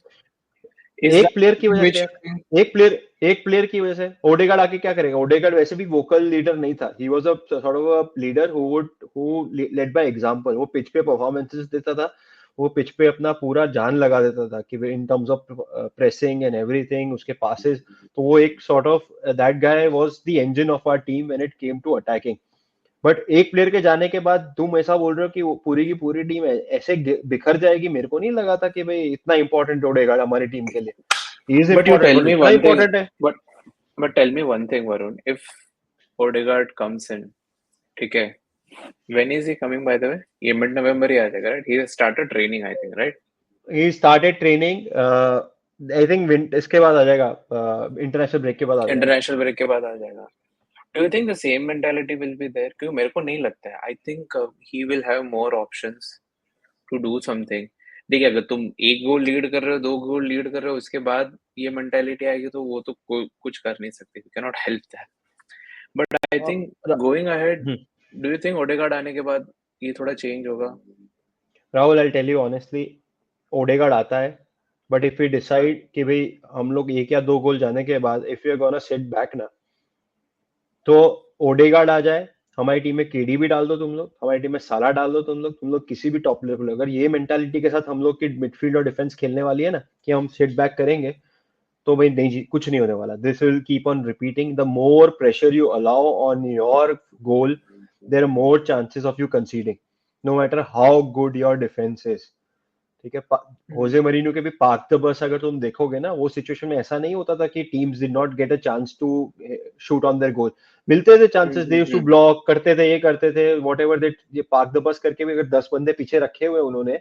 इज एक प्लेयर दैट की वजह से व्हिच यार, एक प्लेयर की वजह से. ओडेगार्ड आके क्या करेगा? ओडेगार्ड वैसे भी वोकल लीडर नहीं था. He was a sort of a leader who led by example. वो पिच पे परफॉर्मेंसेस देता था. वो पिच पे अपना पूरा जान लगा देता था कि in terms of pressing and everything, उसके पासेस. तो वो एक sort of that guy was the engine of our team when it came to attacking. But एक प्लेयर के जाने के बाद तुम ऐसा बोल रहे हो कि वो पूरी की पूरी टीम ऐसे बिखर जाएगी. मेरे को नहीं लगा था कि भाई इतना इंपॉर्टेंट ओडेगार्ड हमारी टीम के लिए. He is but you important, tell but me इतना वन थिंग. इंपॉर्टेंट है. But but tell me one thing Varun, if Odegaard comes in, ठीक है, when is he coming by the way? ये mid November ही आ जाएगा, right? He started training I think, right? He started training. I think इसके बाद आ जाएगा, इंटरनेशनल ब्रेक के बाद आ जाएगा. इंटरनेशनल ब्रेक के बाद आ जाएगा. Do you think the same mentality will be there? क्योंकि मेरे को नहीं लगता है. I think he will have more options to do something. देखिए, अगर तुम 1 गोल लीड कर रहे हो, 2 गोल लीड कर रहे हो, उसके बाद ये मेंटालिटी आएगी तो वो तो कुछ कर नहीं सकते. You can not help that. But I Uh, think Ra- going ahead, hmm. Do you think Odegaard आने के बाद ये थोड़ा चेंज होगा? Rahul, I tell you honestly, Odegaard आता है. बट इफ वी हाँ. डिसाइड कि भाई हम लोग 1 या 2 गोल जाने के बाद if you are gonna set back ना, तो ओडेगार्ड आ जाए, हमारी टीम में केडी भी डाल दो तुम लोग, हमारी टीम में साला डाल दो तुम लोग किसी भी टॉप लेवल, अगर ये मेंटालिटी के साथ हम लोग की मिडफील्ड और डिफेंस खेलने वाली है ना कि हम सिट बैक करेंगे, तो भाई नहीं जी, कुछ नहीं होने वाला. This will keep on repeating. The more pressure you allow on your goal, there are more chances of you conceding, no matter how good your defence is. ठीक है. होजे मरीनो के भी पार्क द बस अगर तुम देखोगे ना, वो situation में ऐसा नहीं होता था कि teams did not get a chance to shoot on their goal. मिलते थे chances, they used to hmm block करते थे, ये करते थे, वॉट एवर दे. ये पार्क द बस करके भी अगर 10 बंदे पीछे रखे हुए उन्होंने,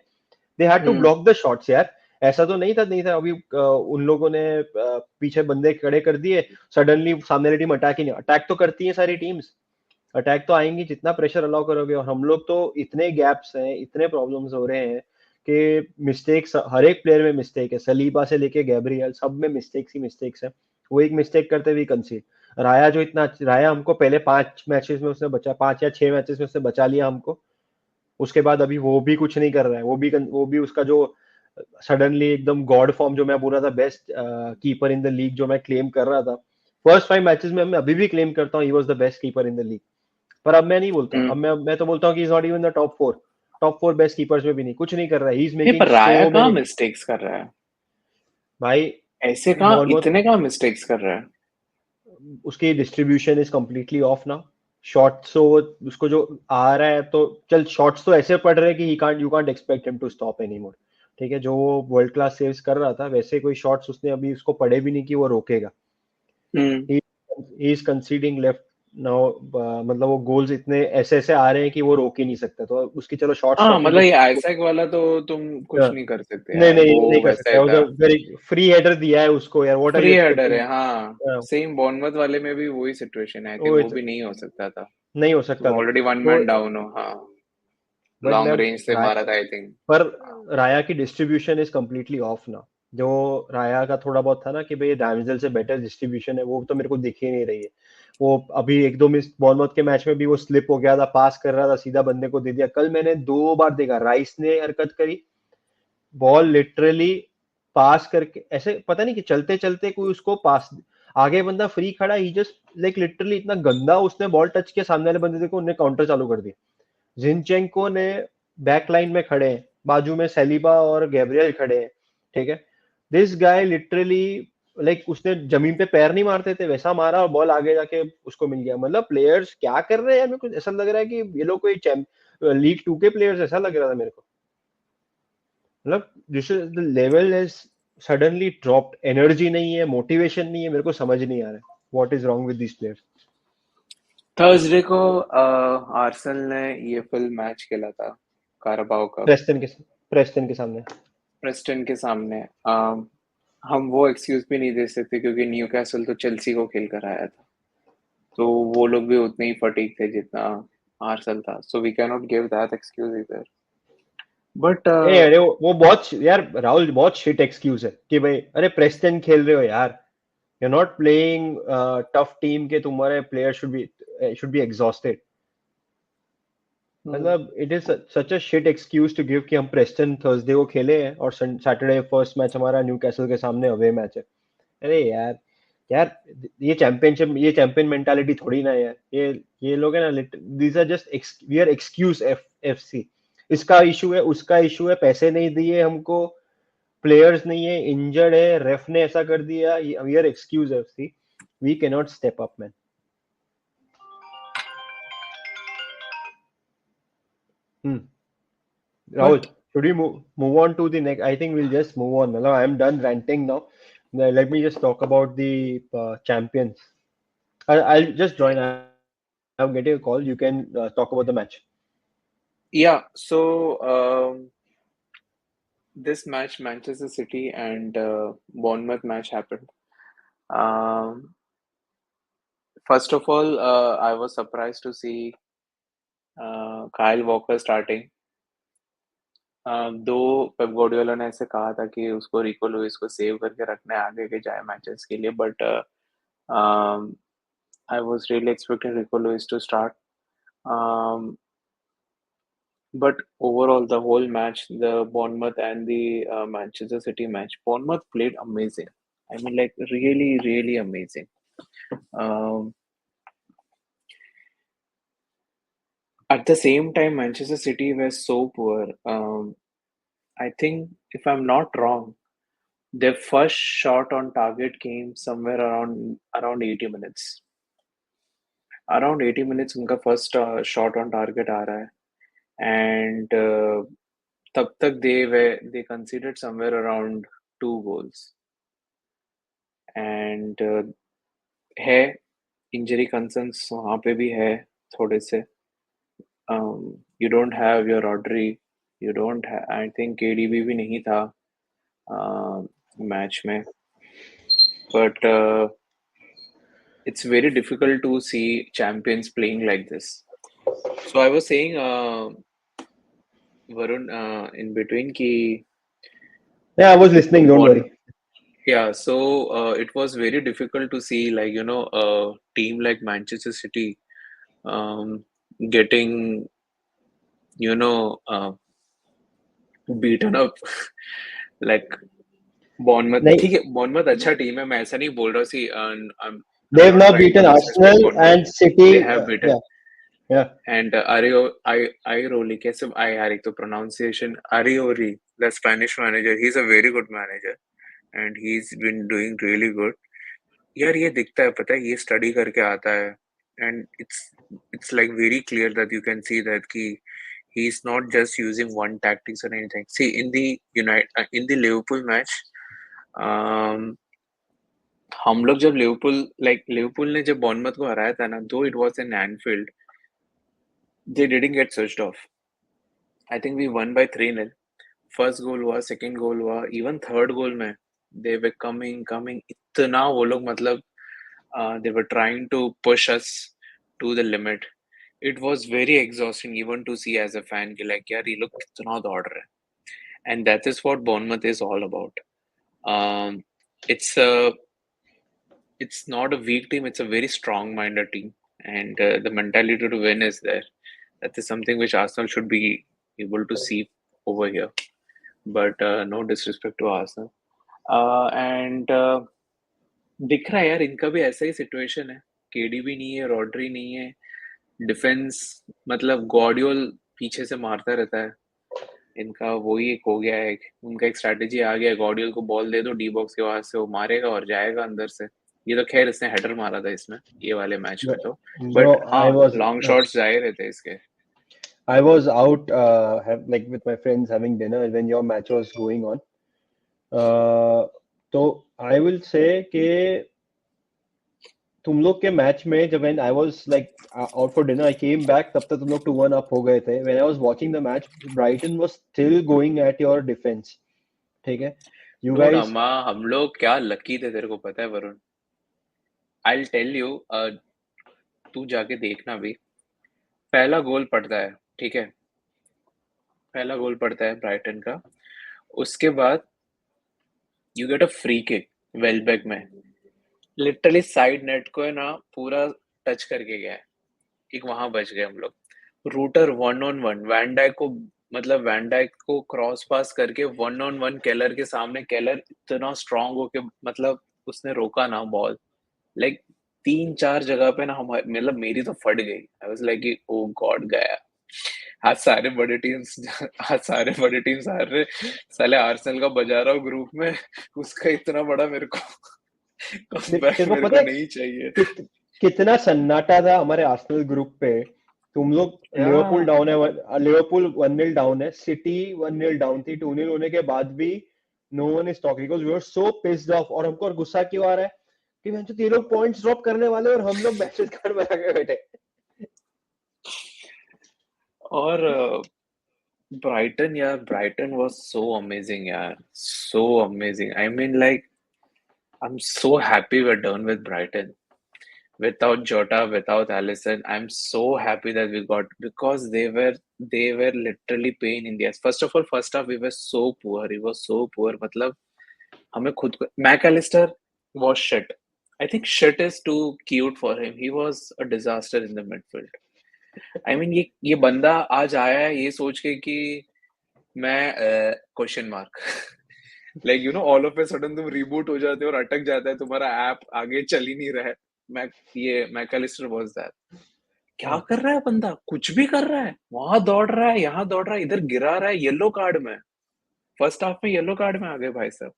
they had to hmm block the shots यार. ऐसा तो नहीं था अभी उन लोगों ने पीछे बंदे खड़े कर दिए, सडनली सामने वाली टीम अटैक ही नहीं. अटैक तो करती है सारी टीम्स, अटैक तो आएंगी जितना प्रेशर अलाउ करोगे. और हम लोग तो इतने गैप्स हैं, इतने प्रॉब्लम्स हो रहे हैं कि मिस्टेक्स, हर एक प्लेयर में मिस्टेक है, सलीबा से लेके गैब्रियल, सब में मिस्टेक्स ही मिस्टेक्स है. वो एक मिस्टेक करते हुए कंसीड. राया हमको पहले 5 मैचेस में उसने बचा, 5 या 6 मैचेस में उसने बचा लिया हमको. उसके बाद अभी वो भी कुछ नहीं कर रहा है. वो भी उसका जो सडनली एकदम गॉड फॉर्म जो मैं बोल रहा था, best keeper in the league जो मैं क्लेम कर रहा था, फर्स्ट 5 मैचेस में मैं अभी भी क्लेम करता हूँ he was the best keeper in the league. पर अब मैं नहीं बोलता, हम्म। अब मैं तो बोलता हूँ कि is not even the top 4 best keepers में भी नहीं, कुछ नहीं कर रहा है. ही इज नहीं, मेकिंग पर राया सो कहाँ मेनी. मिस्टेक्स कर रहा है? भाई ऐसे कहाँ, बहुत, इतने कहाँ मिस्टेक्स कर रहा है? उसकी डिस्ट्रीब्यूशन इज कम्प्लीटली ऑफ ना. शॉट्स तो उसको जो आ रहा है, तो चल शॉट्स तो ऐसे पड़ रहे हैं कि you can't expect him to stop anymore. ठीक है, जो वो वर्ल्ड क्लास सेव्स कर रहा था, वैसे कोई शॉट्स उसने अभी उसको पड़े भी नहीं कि वो रोकेगा. Hmm. He is conceding left now. मतलब वो गोल्स इतने ऐसे ऐसे आ रहे हैं कि वो रोक ही नहीं सकता, तो उसकी चलो शॉट हाँ, स्टॉपिंग मतलब ये उसको. आइसैक वाला तो तुम कुछ नहीं कर सकते नहीं यार, नहीं, वो ये नहीं कर वैसा ही सकता, था। वो वेरी फ्री हेडर दिया है उसको यार, what are free you header है, एक्सपेक्टिंग. हाँ। सेम बॉर्नमouth वाले में भी वही सिचुएशन है, आई थिंक वो वो भी नहीं हो सकता था। नहीं हो सकता तो था. ऑलरेडी वन तो मैन डाउन हो, हाँ। बट लॉन्ग मैं रेंज से राय मारा था, आई थिंक। पर राया की डिस्ट्रीब्यूशन इज कम्प्लीटली ऑफ ना. जो राया का थोड़ा बहुत था ना कि भाई डैमजेल से बेटर डिस्ट्रीब्यूशन है, वो तो मेरे को दिख ही नहीं रही है. वो अभी एक दो मिस बॉर्नमouth के मैच में भी वो स्लिप हो गया था, पास कर रहा था, सीधा बंदे को दे दिया. कल मैंने 2 बार देखा राइस ने हरकत करी, बॉल लिटरली पास करके ऐसे, पता नहीं कि चलते चलते कोई उसको पास, आगे बंदा फ्री खड़ा, ही जस्ट लाइक लिटरली इतना गंदा उसने बॉल टच किया, सामने वाले बंदे को, उन्हें काउंटर चालू कर दिया. जिनचेंको ने बैक लाइन में खड़े हैं, बाजू में सलीबा और गैब्रियल खड़े हैं. ठीक है. दिस गाय लिटरली लाइक उसने जमीन पे पैर नहीं मारते थे वैसा मारा, और बॉल आगे जाके उसको मिल गया. मतलब प्लेयर्स क्या कर रहे हैं यार, मेरे को ऐसा लग रहा है कि ये लोग कोई लीग 2 के प्लेयर्स, ऐसा लग रहा था मेरे को. मतलब this is the level is suddenly dropped. Energy नहीं है, मोटिवेशन नहीं है, मेरे को समझ नहीं आ रहा है what is wrong with this players. Thursday को आर्सेनल ने ईएफएल मैच खेला था, कारबाओ कप, प्रेस्टन के प्रेस्टन के सामने. प्रेस्टन के सामने। हम वो एक्सक्यूज भी नहीं दे सकते क्योंकि न्यूकैसल तो चेल्सी को खेल कर आया था, तो वो लोग भी उतने ही फटीग थे जितना आर्सेनल था, so we can not give that excuse इधर। बट ए अरे वो बहुत यार, राहुल बहुत शिट एक्सक्यूज है कि भाई अरे प्रेस्टन खेल रहे हो यार, you are not playing tough team के, तुम्हारे प्लेयर शुड बी एग्जॉस्टेड. मतलब it is such a shit excuse to give कि हम प्रेस्टन थर्सडे को खेले हैं और सैटरडे फर्स्ट मैच हमारा न्यूकैसल के सामने अवे मैच है. अरे यार, यार ये चैंपियन मेंटालिटी थोड़ी ना है यार. ये लोग है ना, these are just we are excuse FC. इसका इशू है, उसका इशू है, पैसे नहीं दिए हमको, प्लेयर्स नहीं है, इंजर्ड है, रेफ ने ऐसा कर दिया, we are excuse FC. We can not step up man. Rahul, but should we move on to the next? I think we'll just move on. Well, I'm done ranting now. Now, let me just talk about the champions. I'll just join. I'm getting a call. You can talk about the match. या सो this match, Manchester City and Bournemouth match happened. Um, First of all, I was surprised to see Kyle Walker starting. दो Pep Guardiola ने ऐसे कहा था कि उसको रिको Louis को save करके रखना है आगे के जाए मैचेस के लिए, but I was really expecting Rico Lewis to start. But overall, the whole match, the Bournemouth and the Manchester City match, Bournemouth played amazing. I mean, like really, really amazing. Um, At the same time, Manchester City were so poor. I think, if I'm not wrong, their first shot on target came somewhere around 80 minutes. Around 80 minutes उनका first shot on target आ रहा है and तब तक they considered somewhere around 2 goals and है injury concerns वहाँ पे भी है थोड़े से you don't have your Rodri, you don't have, I think KDB भी नहीं था मैच में but it's very difficult to see champions playing like this. So I was saying, Varun, in between ki Yeah, I was listening. Don't one, worry. yeah, so it was very difficult to see, like, a team like Manchester City getting, you know, beaten up like Bournemouth. Like, ठीक है, Bournemouth अच्छा team है, मैं ऐसा नहीं बोल रहा, see, I'm they've not now trying to beaten disrespect Arsenal Bournemouth. and They City. have beaten. Yeah, yeah. And Airioli, कैसे यार एक तो pronunciation Arioli, the Spanish manager, he's a very good manager and he's been doing really good. यार ये दिखता है, पता है, ये स्टडी करके आता है and it's like very clear that you can see that कि he's not just using one tactics or anything. See, in the Liverpool match, um, हम लोग जब लिवरपूल ने जब बॉर्नमथ को हराया था ना, though it was in Anfield, they didn't get switched off. I think we won by 3-0. First goal हुआ, सेकंड गोल हुआ, इवन थर्ड गोल में दे वर कमिंग इतना वो लोग, मतलब they were trying to push us to the limit. It was very exhausting even to see as a fan कि like यार ये लोग कितना दौड़ रहे हैं. And that is what Bournemouth is all about. Um, it's a it's not a weak team, it's a very strong-minded team, and the mentality to win is there. That is something which Arsenal should be able to see over here. But no disrespect to Arsenal. And दिख रहा है यार, इनका भी ऐसा ही situation है. KD भी नहीं है, रॉड्री नहीं है, डिफेंस मतलब गॉर्डियोल पीछे से मारता रहता है. इनका वही एक हो गया है, उनका एक स्ट्रैटेजी आ गया है, गॉर्डियोल को बॉल दे दो डी बॉक्स के वहां से, वो मारेगा और जाएगा अंदर से. ये तो खैर इसने हेडर मारा था इसमें, ये वाले मैच में तो. बट Bro, हाँ, लॉन्ग शॉट्स जा ही रहे थे इसके. I was out, like with my friends having dinner when your match was going on. तो I will say कि तुम लोग के मैच में जब when I was like out for dinner, I came back, तब तक तुम लोग 2-1 up हो गए थे. When I was watching the match, Brighton was still going at your defense. ठीक है? You नो guys, नमा, हम लोग क्या लकी थे, तेरे को पता है वरुण. आई टेल यू, तू जाके देखना भी. पहला गोल पड़ता है, ठीक है, पहला गोल पड़ता है ब्राइटन का. उसके बाद you get a free kick Welbeck में, लिटरली साइड नेट को है ना पूरा टच करके गया है. एक वहां बच गए हम लोग. रूटर 1-on-1 वैन डाइक को, मतलब वैन डाइक को क्रॉस पास करके 1-on-1 केलर के सामने, केलर इतना स्ट्रांग हो के, मतलब उसने रोका ना बॉल. लाइक 3-4 जगह पे ना, हम मतलब मेरी तो फट गई. I was like oh God, गया. आज सारे बड़े टीम्स हार रहे, साले आर्सेनल का बजा रहा हूँ ग्रुप में, उसका इतना बड़ा मेरे को कमबैक तेरे को मेरे को पता है नहीं चाहिए. कितना सन्नाटा था हमारे आर्सेनल ग्रुप पे. तुम लोग लिवरपूल या डाउन है, लिवरपूल 1-0 डाउन है, सिटी 1-0 डाउन थी, 2-0 होने के बाद भी no one is talking because we were so pissed off. और हमको और गुस्सा क्यों आ रहा है कि भैंचो ये लोग पॉइंट्स ड्रॉप करने वाले और हम लोग मैचेस कार्ड बना के बैठे. और ब्राइटन, यार ब्राइटन वाज सो अमेजिंग यार, so amazing. I mean like I am so happy we are done with Brighton. Without Jota, without Allison, I'm so happy that we got, because they were literally pain in the ass. First of all, first half we were so poor. He was so poor. मतलब हमें खुद को, McAllister was shit. I think shit is too cute for him. He was a disaster in the midfield. I mean ये बंदा आज आया है ये सोच के कि मैं question mark like all of a sudden तुम रिबूट हो जाते हो और अटक जाता है तुम्हारा ऐप, आगे चल ही नहीं रहा है. मैं ये मैकलिस्टर वाज दैट. क्या कर रहा है बंदा, कुछ भी कर रहा है, वहां दौड़ रहा है, यहाँ दौड़ रहा है, इधर गिरा रहा है, येलो कार्ड में, फर्स्ट हाफ में येलो कार्ड में आ गए भाई साहब।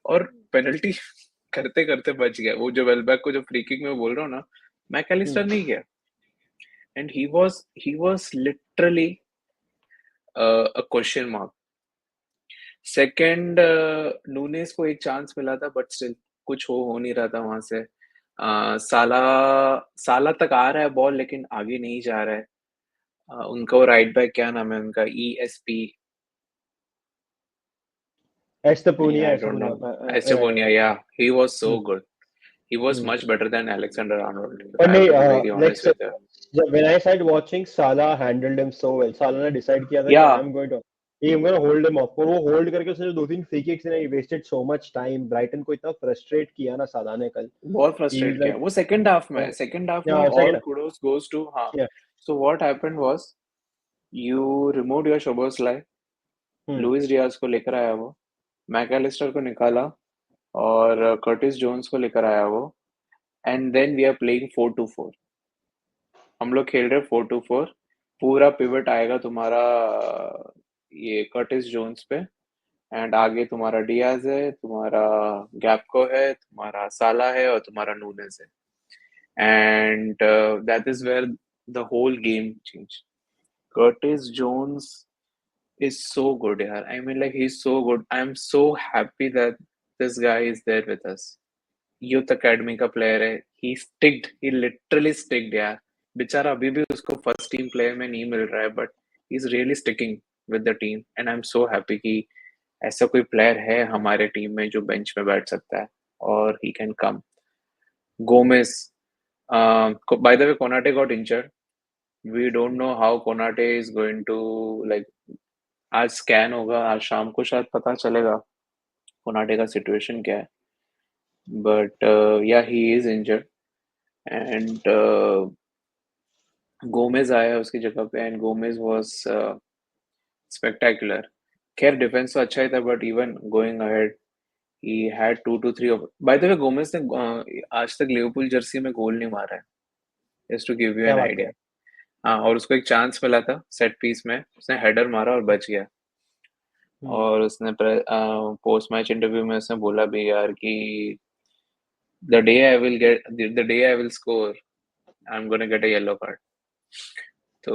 और पेनल्टी करते करते बच गया। वो जो वेलबैक को जो फ्री किक में बोल रहा हूँ ना, मैकलिस्टर नहीं गया, and he was literally a question mark. Second, Nunez को एक चांस मिला था, बट स्टिल कुछ हो नहीं रहा था वहां से। साला साला तक आ रहा है बॉल, लेकिन आगे नहीं जा रहा है। उनका वो राइट बैक, क्या नाम है उनका, ESP, नहीं, एस्टोपुनिया आई डोंट नो, एस्टोपुनिया एस्टेबोनिया, या, he was so good, he was much better than Alexander Arnold, if But I have नहीं, to be very like honest so, with you. when I started watching, Salah handled him so well. Salah ने decide किया था कि Yeah, I'm going to hold him off. और वो hold करके उसने जो 2-3 free kicks ने, he wasted so much time. Brighton को इतना frustrate किया ना साला ने कल. बहुत He फ्रस्ट्रेट was किया like, वो सेकंड हाफ में, yeah, all second, kudos goes to, हाँ। yeah, so what happened was, you removed your Szoboszlai, hmm. Luis Diaz को लेकर आया वो, मैकलिस्टर को निकाला, और कर्टिस जोन्स को लेकर आया वो, and then we are playing 4-2-4। हम लोग खेल रहे 4-2-4, पूरा पिवट आएगा तुम्हारा ये कर्टिस जोन्स पे, एंड आगे तुम्हारा डियाज है, तुम्हारा गैप्को है, तुम्हारा साला है, और तुम्हारा नूनेज है, and that is where the whole game change. Curtis Jones is so good, yaar. I mean, like, he's so good. I'm so happy that this guy is there with us. Youth academy का player है, ही sticked, ही literally sticked यार। बेचारा अभी भी उसको first team player में नहीं मिल रहा है, but he is really sticking with the team, and I am so happy कि ऐसा कोई प्लेयर है हमारे टीम में जो बेंच में बैठ सकता है, और he can come. Gomez, by the way, Konate got injured. We don't know how Konate is going to, like, आज स्कैन होगा, आज शाम को शायद पता चलेगा कोनाटे का सिचुएशन क्या है, बट या he is injured, and Gomez आया उसकी जगह पे, एंड गोमेज वाज स्पेक्टेकुलर। खैर डिफेंस तो अच्छा ही था, but even going ahead he had 2 to 3 bye the way, Gomez ने आज तक लिवरपूल जर्सी में गोल नहीं मारा है, जस्ट टू गिव यू क्या एन बात आइडिया। करें. हाँ, और उसको एक चांस मिला था सेट पीस में, उसने हेडर मारा और बच गया। Hmm. और उसने पोस्ट मैच इंटरव्यू में उसने बोला भी यार कि the day I will score, I'm gonna get a yellow card. तो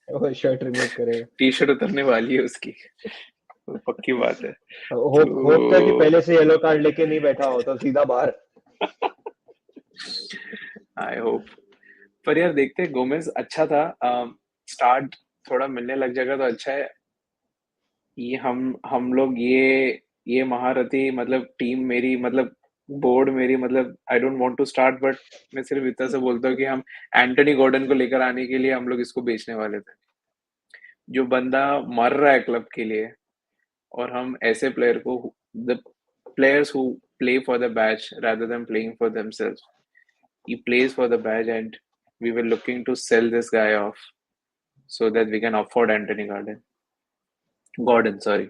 वो शर्ट रिमूव करेगा. टी शर्ट उतरने वाली है उसकी, तो पक्की बात है। होप था कि तो पहले से येलो कार्ड लेके नहीं बैठा होता, सीधा बाहर. आई होप, पर यार देखते हैं, गोमेज अच्छा था, स्टार्ट थोड़ा मिलने लग जाएगा तो अच्छा है। ये हम लोग ये महारथी, मतलब टीम मेरी, मतलब बोर्ड मेरी, मतलब I don't want to start, but मैं सिर्फ इतना से बोलता हूँ कि हम एंटनी गॉर्डन को लेकर आने के लिए हम लोग इसको बेचने वाले थे। जो बंदा मर रहा है क्लब के लिए, और हम ऐसे प्लेयर को, the players who play for the batch rather than playing for themselves, he plays for the badge, and we were looking to sell this guy off so that we can afford Anthony Gordon, sorry.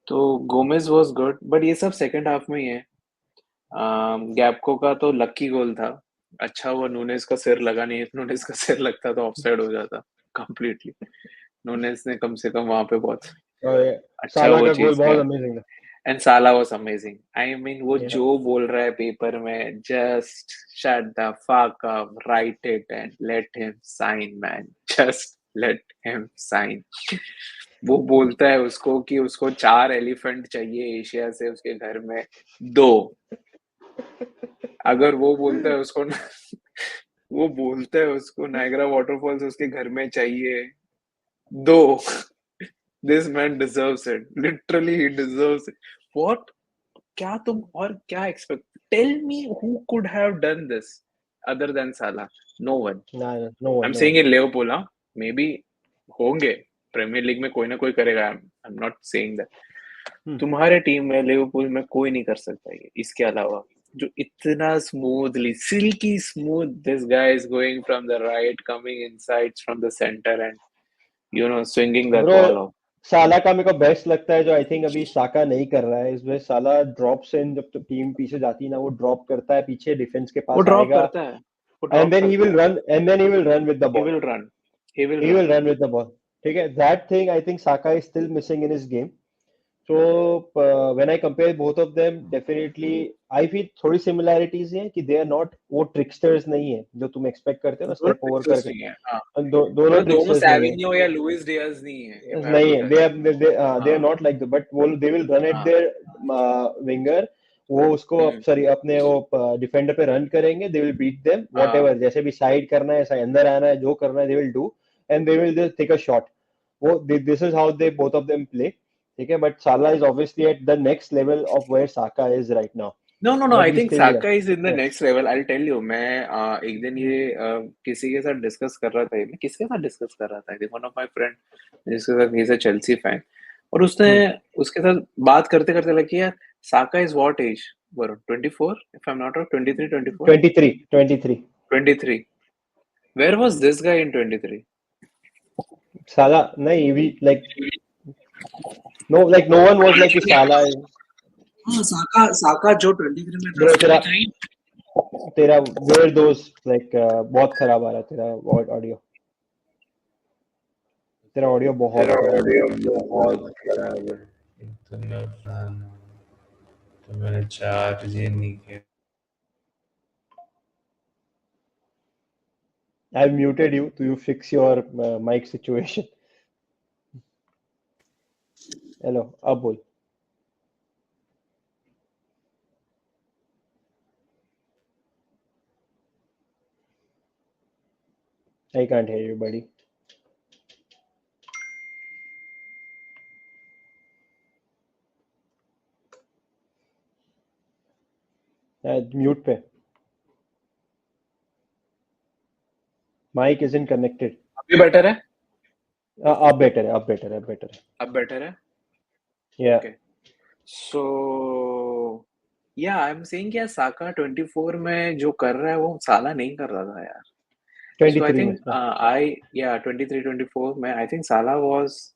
तो Gomez was good, but ये सब second half में ही है। गैप्को का तो lucky गोल था, अच्छा हुआ नूनेस का सिर लगा नहीं, नूनेस का सिर लगता तो ऑफसाइड हो जाता कंप्लीटली। नूनेस ने कम से कम वहां पे बहुत और अच्छा साला वो का गोल चीज बहुत किया, अमेजिंग था. And Salah was amazing. I mean, वो Yeah. जो बोल रहा है पेपर में, just shut the fuck up, write it and let him sign man, just let him sign. वो बोलता है उसको कि उसको 4 एलिफेंट चाहिए एशिया से उसके घर में, 2। अगर वो बोलता है उसको वो बोलता है उसको नायग्रा वाटरफॉल्स उसके घर में चाहिए, 2। This man deserves it, literally he deserves it. What, क्या तुम और क्या expect, tell me who could have done this other than साला? No one. Nah, no I one, am no saying one. In Liverpool, हाँ, maybe होंगे, Premier league में कोई ना कोई करेगा, I am not saying that. Hmm. तुम्हारे team में लिवरपूल में कोई नहीं कर सकता ये, इसके अलावा जो इतना smoothly, silkie smooth, this guy is going from the right, coming inside from the centre, and swinging that bro, ball of. साला का मेरे को बेस्ट लगता है जो आई थिंक अभी साका नहीं कर रहा है इसमें. साला ड्रॉप्स इन, जब टीम पीछे जाती है ना, वो ड्रॉप करता है पीछे, डिफेंस के वो पास ड्रॉप आएगा, करता है, foot and work then he करता will है. run, and then he will run with the He ball. will run. He will He run. will run with the ball. ठीक है, that thing I think Saka is still missing in his game. So when I compare both of them, definitely I feel थोड़ी similarities हैं कि they are not वो tricksters नहीं है जो तुम expect करते हो ना दोनों step over ट्रिक्सर्स करके. नहीं है, हाँ. दोनों मतलब दोनों tricksters नहीं है. सैविनियो या लुइस डियाज नहीं है, if I have नहीं to है, tell you. they are हाँ. not like that, but वो they will run at हाँ. their winger. वो उसको हम्म. सॉरी अपने वो डिफेंडर पे रन करेंगे, they will beat them हाँ. whatever, जैसे भी साइड करना है, ऐसा अंदर आना है, जो करना है they will do, and they will just take a shot. वो this is how they both of them play. ठीक है, but Salah is obviously at the next level of where Saka is right now, No, no, no. but I he's think still Saka is in the yeah. next level. I'll tell you. मैं एक दिन ये किसी के साथ discuss कर रहा था. मैं किसके साथ डिस्कस कर रहा था? I think one of my friend जिसके साथ he's a Chelsea fan. और उसने Hmm. उसके साथ बात करते करते लगी यार, Saka is what age? Varun, 24 if I'm not wrong, 23, 24, 23. 23. Where was this guy in 23? Salah नहीं, we like no one was like कि Salah is. हाँ, साका जो 23 में था, Bro, साका था ही. तेरा वेयर दोस्त लाइक बहुत खराब आ रहा है तेरा ऑडियो. तेरा ऑडियो बहुत तेरा खराब है. ऑडियो बहुत खराब है. तो मैं फैन हूँ, तो मैंने चार्ज ही नहीं किया. I muted you to you fix your mic situation. Hello, अब बोल. I can't hear you buddy. Mute पे. Mic isn't connected. अभी बेटर है. अब बेटर है, अब बेटर है, अब बेटर है. अब बेटर है. या ओके. सो या आई एम सेइंग क्या, साका 24 में जो कर रहा है वो साला नहीं कर रहा था यार. So I 23 में think yeah, 23, 24 में I think Salah was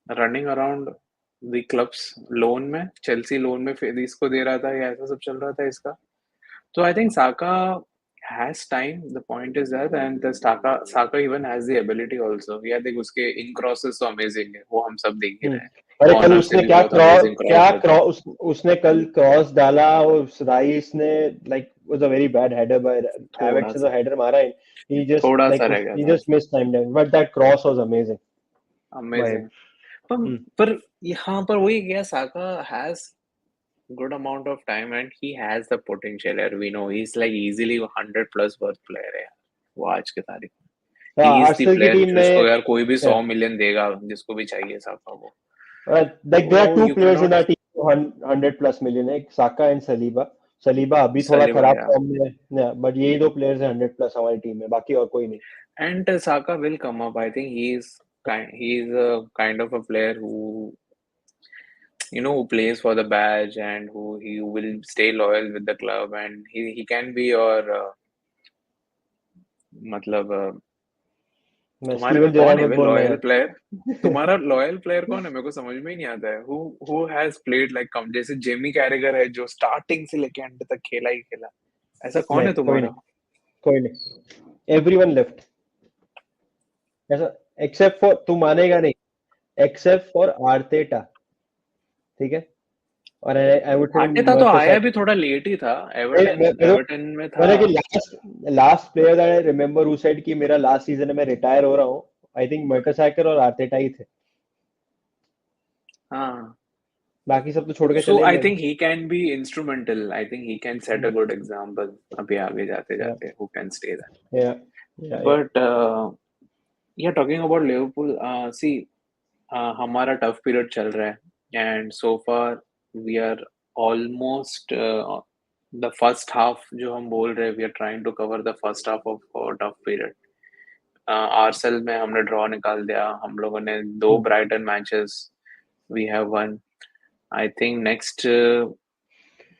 running around the clubs loan में, Chelsea loan में फिर इसको दे रहा था या ऐसा सब चल रहा था इसका. So I think Saka has time. The point is that, and the Saka even has the ability also. Yeah, देख उसके in crosses तो amazing है, वो हम सब देख ही रहे हैं. अरे कल Corner से उसने भी क्या बहुत क्रॉस amazing cross देता है. उसने कल क्रॉस डाला और राइस ने like was a very bad header by थोड़ा हैवर्ट्ज ने, सा तो हेडर मारा है. थोड़ा सा रह गया ही था. Just miss time but that cross was amazing by Amazing. Him. पर यहाँ पर वही गया, Saka has good amount of time and he has the potential यार. We know he's like easily 100 plus worth player है यार, वो आज के तारीख में. He is the आर्सेनल की player टीम जिसको में यार कोई भी 100 मिलियन देगा, जिसको भी चाहिए साका वो. लाइक देयर आर तो two you players in cannot. Our team 100 plus million है, साका एंड सलीबा. सलीबा अभी थोड़ा Saliba, खराब yeah. फॉर्म में है, बट यही दो प्लेयर्स हैं 100 प्लस हमारी टीम में, बाकी और कोई नहीं. And Saka will come up. I think he's a kind of a player who, who plays for the badge and who he will stay loyal with the club, and he can be your मतलब मैं तुम्हारे में Steven कौन है Gerrard वे बोलना loyal यार. Player? तुम्हारा loyal player कौन है? मेरे को समझ में ही नहीं आता है. हु हैज प्लेड लाइक कम, जैसे जेमी कैरेगर है जो स्टार्टिंग से लेके एंड तक खेला ही खेला. ऐसा कौन नहीं, है कोई तुम्हारा? नहीं, कोई नहीं. Everyone left. ऐसा एक्सेप्ट फॉर, तू मानेगा नहीं, एक्सेप्ट फॉर आर्टेटा. ठीक है, और आई वुड से आर्टेटा तो आया भी थोड़ा लेट ही था. एवर्टन एवर्टन में था. मैंने कि last player that I remember who said कि मेरा लास्ट सीजन है, मैं रिटायर हो रहा हूँ, आई थिंक मर्टेसैकर और आर्टेटा ही थे. हाँ. बाकी सब तो छोड़ के सो चले आई गए. Think he can be instrumental. I think he can set a good example अभी आगे जाते या जाते. Who can stay that. या या बट या टॉकिंग अबाउट लिवरपूल, सी हमारा टफ पीरियड चल रहा है and so far we are almost the first half जो हम बोल रहे हैं, we are trying to cover the first half of tough period. Arsenal में हमने ड्रॉ निकाल दिया. हम लोगों ने 2 Brighton matches we have won. I think next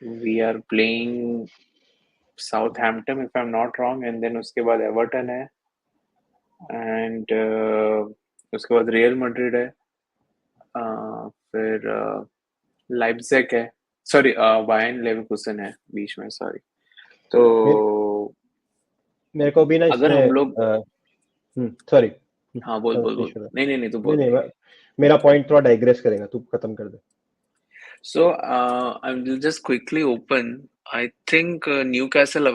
we are playing Southampton if I am not wrong, and then उसके बाद Everton है, एंड उसके बाद रियल मैड्रिड है, फिर लाइप्जिग है, सॉरी बायर्न लेवरकुसेन है बीच में, सॉरी. तो मेरे को भी ना अगर इसमें हम लोग सॉरी हाँ बोल बोल बोल फिनिश कर नहीं नहीं नहीं तू नहीं बोल नहीं मेरा पॉइंट थोड़ा डाइग्रेस करेगा, तू खत्म कर दे। So, I will just quickly open. I think Newcastle,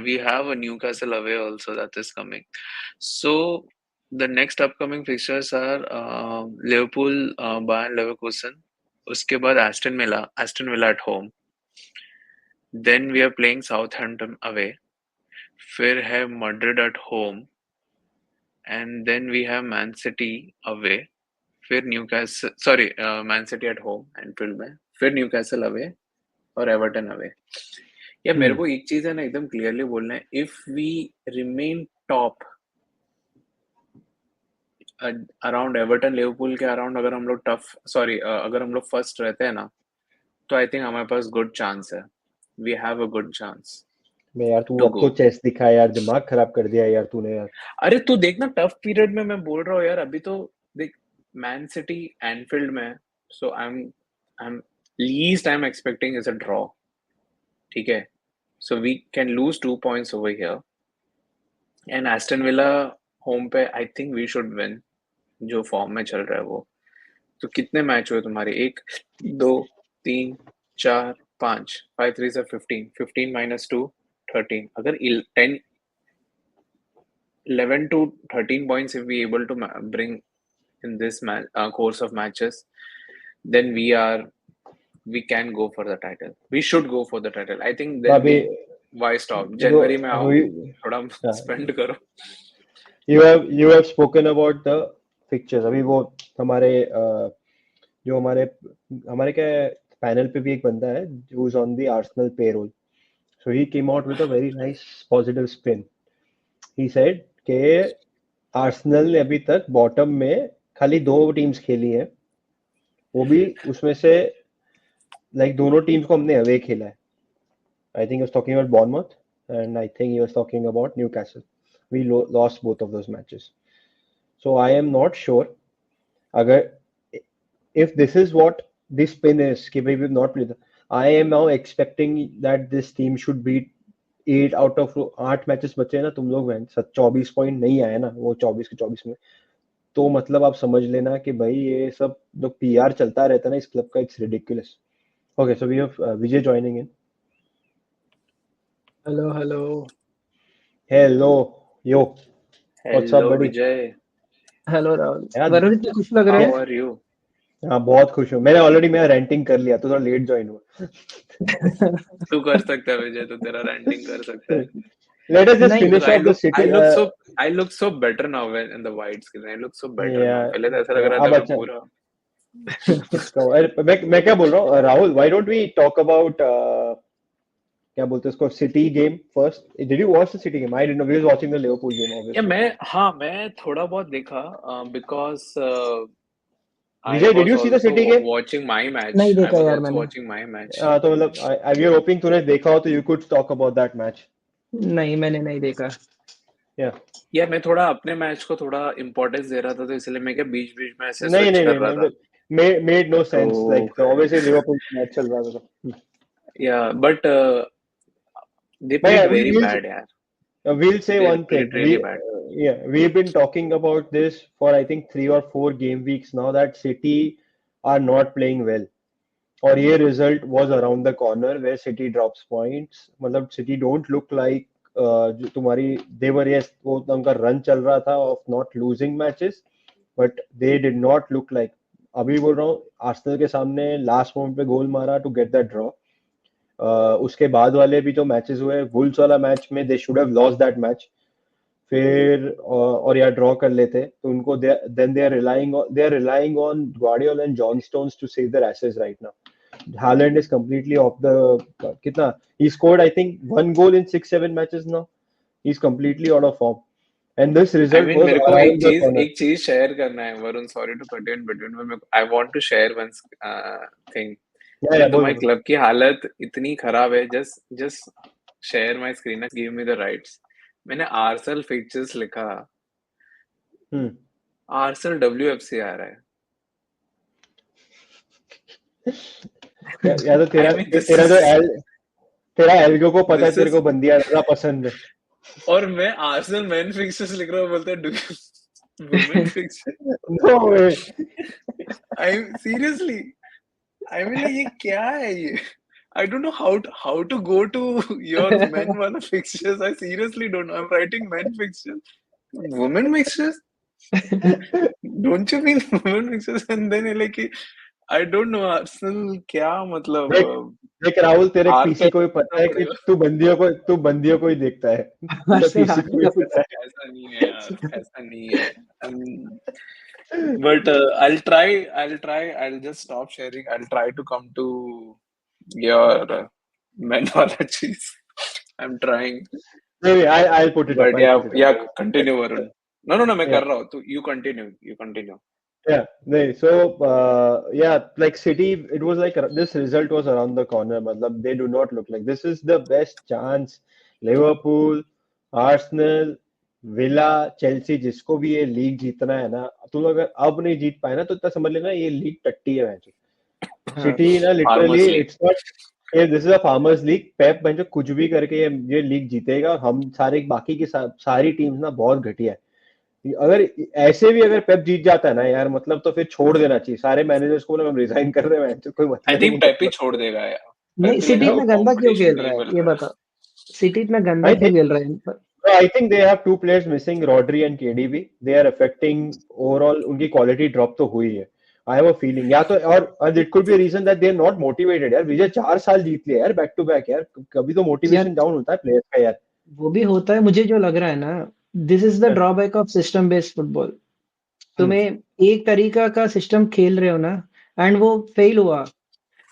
we have a Newcastle away also that is coming. So, the next upcoming fixtures are Liverpool, Bayern Leverkusen. उसके बाद Aston Villa at home. Then we are playing Southampton away. फिर है Madrid at home. And then we have Man City away. फिर Man City at home Anfield में. फिर Newcastle away और Everton away. या मेरे को एक चीज है ना एकदम क्लियरली बोलना है, if we remain top around Everton Liverpool के अराउंड, अगर हम लोग फर्स्ट रहते हैं ना, तो आई थिंक हमारे पास गुड चांस है, we have a good chance मैं यार तू टू अब गो। तो चेस दिखा यार, दिमाग खराब कर दिया यार तूने यार। अरे तू देखना टफ पीरियड में मैं बोल रहा हूँ यार, अभी तो देख मैन सिटी एनफील्ड में, so I am expecting is a draw, ठीक है, so we can lose 2 points over here and Aston Villa home पे I think we should win, जो फॉर्म में चल रहा है वो। तो कितने मैच हुए तुम्हारे, 1 2 3 4 5, 5 3 से 15, 15 - 2 13, अगर 11 to 13 points if we able to bring in this course of matches, then we can go for the title, we should go for the title, I think, then अभी why stop, वो जनवरी में आओ, अभी थोड़ा स्पेंड करो। you have spoken about the pictures। अभी वो हमारे जो हमारे क्या पैनल पे भी एक बंदा है who is on the Arsenal payroll, so he came out with a very nice positive spin। he said कि आर्सेनल ने अभी तक बॉटम में खाली 2 टीम्स खेली हैं, वो भी उसमें से दोनों टीम्स को हमने अवे खेला है। I think he was talking about Bournemouth and I think he was talking about Newcastle। we lost both of those matches, so I am not sure अगर if this is what this spin is कि भाई we've not played, I am now expecting that this team should beat 8 out of 8 matches बचे हैं ना तुम लोग, 24 point नहीं आए ना वो 24 के 24 में, तो मतलब आप समझ लेना कि भाई ये सब जो पीआर चलता रहता है ना इस क्लब का, it's ridiculous. Okay, so we have Vijay joining in. Hello hello hello yo, what's up hello buddy? Vijay, hello Rahul, यार वरुण इतने खुश लग रहे हाउ हैं। Are you? हाँ बहुत खुश हूँ, मैंने ऑलरेडी मेरा रेंटिंग कर लिया, तो थोड़ा लेट ज्वाइन हुआ। तू कर सकता है विजय, तू तेरा रेंटिंग कर सकता है। लेट अस जस्ट नहीं Because finish off the I city. look so better now when in the white screen. I look so better now. या पहले तो ऐसा लग रहा था अब मैं अच्छा पूरा। अरे मैं क्या बोल रहा हूँ Rahul, why don't we talk about क्या बोलते हैं उसको, City game first. Did you watch the City game? I didn't know, we was watching the Liverpool game yeah obviously. मैं थोड़ा बहुत देखा, because I Vijay, did was you see the also City game? watching my match. नहीं I देखा was यार also मैंने। watching my match. तो मतलब आई एम होपिंग तूने देखा हो तो you could talk about that match. नहीं मैंने नहीं देखा। या या मैं थोड़ा अपने मैच को थोड़ा इम्पोर्टेंस दे रहा था, तो इसलिए मैं क्या बीच बीच में ऐसे नहीं स्विच नहीं कर नहीं रहा था। नहीं, मेड नो तो sense, like obviously Liverpool match चल रहा था तो। या but they But played yeah, very bad यार, we'll say they one thing. played really bad. We've been talking about this for I think 3 or 4 game weeks now that City are not playing well. और ये result was around the corner where City drops points। मतलब City don't look like जो तुम्हारी they were, yes, वो उनका run चल रहा था of not losing matches, but they did not look like। अभी बोल रहा हूँ आर्सेनल के सामने लास्ट मोमेंट पे गोल मारा टू गेट दैट ड्रॉ। उसके बाद वाले भी जो मैचेस हुए, वुल्स वाला मैच में they should have lost that match, फिर और यार ड्रॉ कर लेते तो उनको then they are relying on Guardiola and John Stones to save their asses right now. Haaland is completely off the कितना, he scored I think 1 goal in 6-7 matches now, he is completely out of form and this I result mean was मेरे को around the corner. एक चीज share करना है Varun, sorry to cut in between, but I want to share one thing. या अगर बोल तुम्हारी बोल। क्लब की हालत इतनी खराब है, just just share my screen, give me the rights. मैंने आर्सेनल फिक्चर्स लिखा, हम्म आर्सेनल WFC आ रहा है। या तो आई तेरा मीन दिस तेरा इज जो तेरा एल्गो को पता है दिस तेरे इज को बंदियां ज्यादा पसंद है। और मैं आर्सेनल मेन फिक्चर्स लिख रहा हूँ, बोलते हैं women fixture. No way. I seriously, I mean ये क्या है ये? I don't know how to go to your men wala fixtures. I seriously don't know. I'm writing men fixtures. Women fixtures? Don't you mean women fixtures? And then you're like, I don't know Arsenal क्या मतलब देख देख राहुल, तेरे हार PC को भी करना पता है कि पड़ेगा। तू बंदियों को ही देखता है। तेरे आर्सेनल पीसी को भी हारने का पता है। ऐसा नहीं है यार, ऐसा नहीं है। But I'll just stop sharing. I'll try to come to your men wala cheese. I'm trying. नहीं, I'll put it up. But I'll put it up. continue Varun. No, मैं Yeah. कर रहा हूँ, तो you continue. Yeah, नहीं, so yeah, like City, it was like this result was around the corner. मतलब they do not look like this is the best chance. Liverpool, Arsenal, Villa, Chelsea, जिसको भी ये league जीतना है ना, तुम अगर अब नहीं जीत पाए ना तो इतना समझ लेना ये लीग टट्टी है मैच। हाँ सिटी ना literally Farmers League. It's not, ये this is a farmers league. Pep जो कुछ भी करके ये लीग जीतेगा। हम सारे बाकी की सारी टीम्स ना बहुत घटिया है। अगर ऐसे भी अगर पेप जीत जाता है ना यार, मतलब तो फिर छोड़ देना चाहिए सारे मैनेजर्स को, ना हम रिजाइन कर रहे हैं, तो कोई I मतलब ही think नहीं Pep ही है। छोड़ देगा यार। नहीं, Pep सिटी लेगा, इतना गंदा क्यों कंपटीशन खेल नहीं रहा है मिल ये रहा है। बता। सिटी इतना गंदा I क्यों think खेल रहा है इन पर? I think they have two players missing, Rodri and KDB. They are affecting overall, उनकी क्वालिटी ड्रॉप तो हुई है। I have a feeling, या तो और it could be a reason that they are not motivated यार। विजय 4 साल जीत लिया यार बैक टू बैक यार, कभी तो यार मोटिवेशन डाउन होता है प्लेयर्स का यार। वो भी होता है, मुझे जो लग रहा है ना, this is the drawback of system based football. तुम्हें एक तरीका का सिस्टम खेल रहे हो ना, एंड वो फेल हुआ,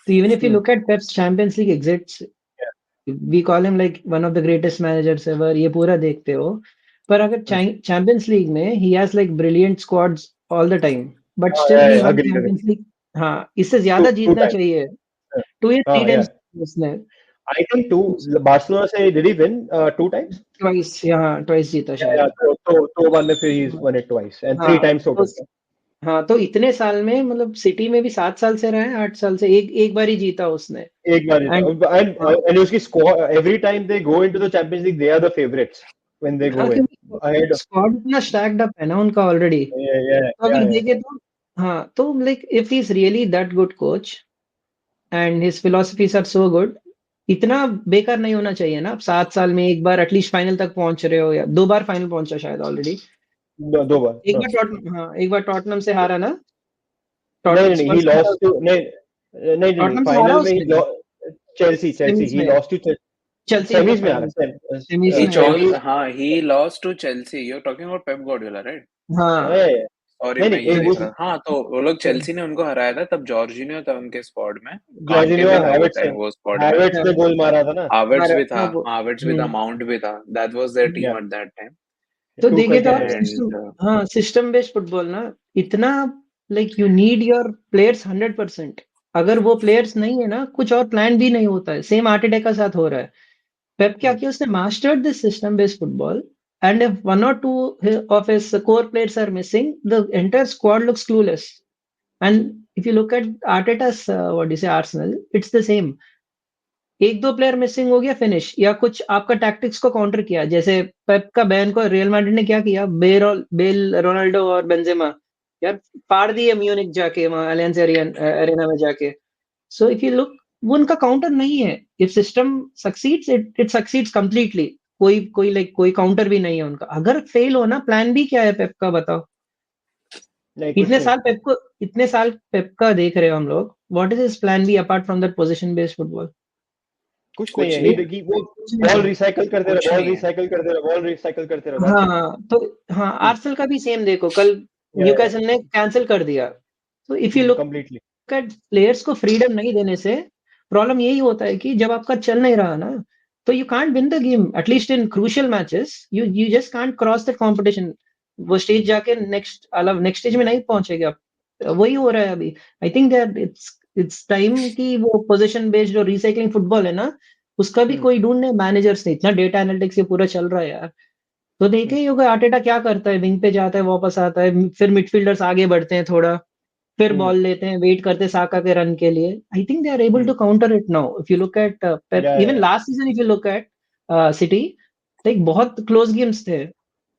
तो even if you look at Pep's Champions League exits, we call him like one of the greatest managers ever, ये पूरा देखते हो, पर अगर चैंपियंस लीग में he has like brilliant squads all the time, but still he won agree Champions League. हाँ, इससे to ज्यादा टू जीतना टाइम। चाहिए। 2 या 3 हाँ टाइम्स यार, उसने, I think two. Barcelona से did he win 2 times? Twice, यहाँ ट्वाइस जीता Yeah, शायद। तो one फिर he's won it twice and three हाँ times तो total. हाँ, तो इतने साल में मतलब सिटी में भी 7 साल से रहे हैं, 8 साल से एक एक बार ही जीता उसने। एक बार एंड and उसकी squad, every time they go into the Champions League they are the favorites when they हाँ, go in क्योंकि ahead of, स्क्वाड इतना स्टैक्ड अप है ना उनका ऑलरेडी। तो अगर yeah. देखे तो हाँ, तो like if he is really that good coach and his philosophies are so good, इतना बेकार नहीं होना चाहिए ना। आप 7 साल में एक बार एटलीस्ट फाइनल तक पहुंच रहे हो, या 2 बार फाइनल पहुंचा शायद ऑलरेडी। दो बार एक हाँ। बार टॉटनम, हाँ एक बार टॉटनम से हारा ना, नहीं he स्पर्स से हारा, lost to नहीं टॉटनम से हारा फाइनल में उसने Chelsea सेमीज he में, lost to चेल्सी में semis में आ फाइनल, रहा सेमीज है में हारा। Semi. he lost to Chelsea. You're talking about Pep Guardiola, right? हाँ सॉरी, नहीं मैं ये नहीं देख उस रहा था। हाँ, तो वो लोग चेल्सी ने उनको हराया था, तब जॉर्जिनियो था उनके स्क्वाड में, कांटे ग्लेज़िनो भी और था वो टाइम वो स्क्वाड में, हैवर्ट्स ने गोल मारा था ना। हावर्ट्स हारा, भी था, हाँ वो। हावर्ट्स भी था, माउंट भी था। दैट वाज देयर टीम या एट दैट टाइम। तो टू देखे तो आप कंटेंडर्स। सिस्टम, एंड हाँ सिस्टम बेस्ड फुटबॉल ना, इतना like you need your players 100%। अगर वो प्लेयर्स नहीं है ना, कुछ और प्लान भी नहीं होता है। सेम आर्टेटा के साथ हो रहा है। पेप क्या किया उसने, mastered this system based football, and if 1 or 2 of his core players are missing, the entire squad looks clueless. And if you look at Arteta's what do you say, Arsenal, it's the same। एक दो player missing हो गया, finish, या कुछ आपका tactics को counter किया, जैसे पेप का बैन को रियल मैड्रिड ने क्या किया, बेल, रोनाल्डो और बेंजेमा यार फाड़ दिए म्यूनिक जाके, वहां अलियंस एरेना में जाके। सो इफ यू लुक, वो उनका काउंटर नहीं है। If system succeeds, it succeeds completely. कोई काउंटर भी नहीं है उनका। अगर फेल हो ना, प्लान बी क्या है पेप का बताओ। नहीं इतने कुछ नहीं, साल पेप को, इतने साल पेप का देख रहे हो हम लोग, what is his plan B apart from that position based football? कुछ नहीं कुछ है। नहीं है, वो कुछ नहीं बॉल है। रिसाइकल करते रहो, कुछ बॉल नहीं है। रिसाइकल करते रहो, बॉल रिसाइकल करते रहो, दैट्स इट। हाँ तो हाँ, आर्सेनल का भी सेम देखो, कल या न्यूकासल ने कैंसिल कर दिया। तो if you look completely. At players को फ्रीडम नहीं देने से प्रॉब्लम यही होता है कि जब आपका चल नहीं रहा ना, तो you can't win the game. At least in crucial matches you you just can't cross that competition. वो स्टेज जाके नेक्स्ट अलग नेक्स्ट स्टेज में नहीं पहुंचेगे आप। वही हो रहा है अभी। I think that it's time कि वो पोजीशन बेस्ड जो रिसाइकलिंग फुटबॉल है ना, उसका भी कोई ढूंढने। मैनेजर्स ने इतना डेटा एनालिटिक्स ये पूरा चल रहा है यार। तो देखे ही होगा आर्टेटा क्या करता है, विंग पे जाता है, वापस आता है, फिर मिडफील्डर्स आगे बढ़ते हैं थोड़ा, फिर बॉल लेते हैं, वेट करते हैं साका के रन के लिए। I think they are able to counter it now. If you look at या even last season, if you look at City, like बहुत क्लोज गेम्स थे,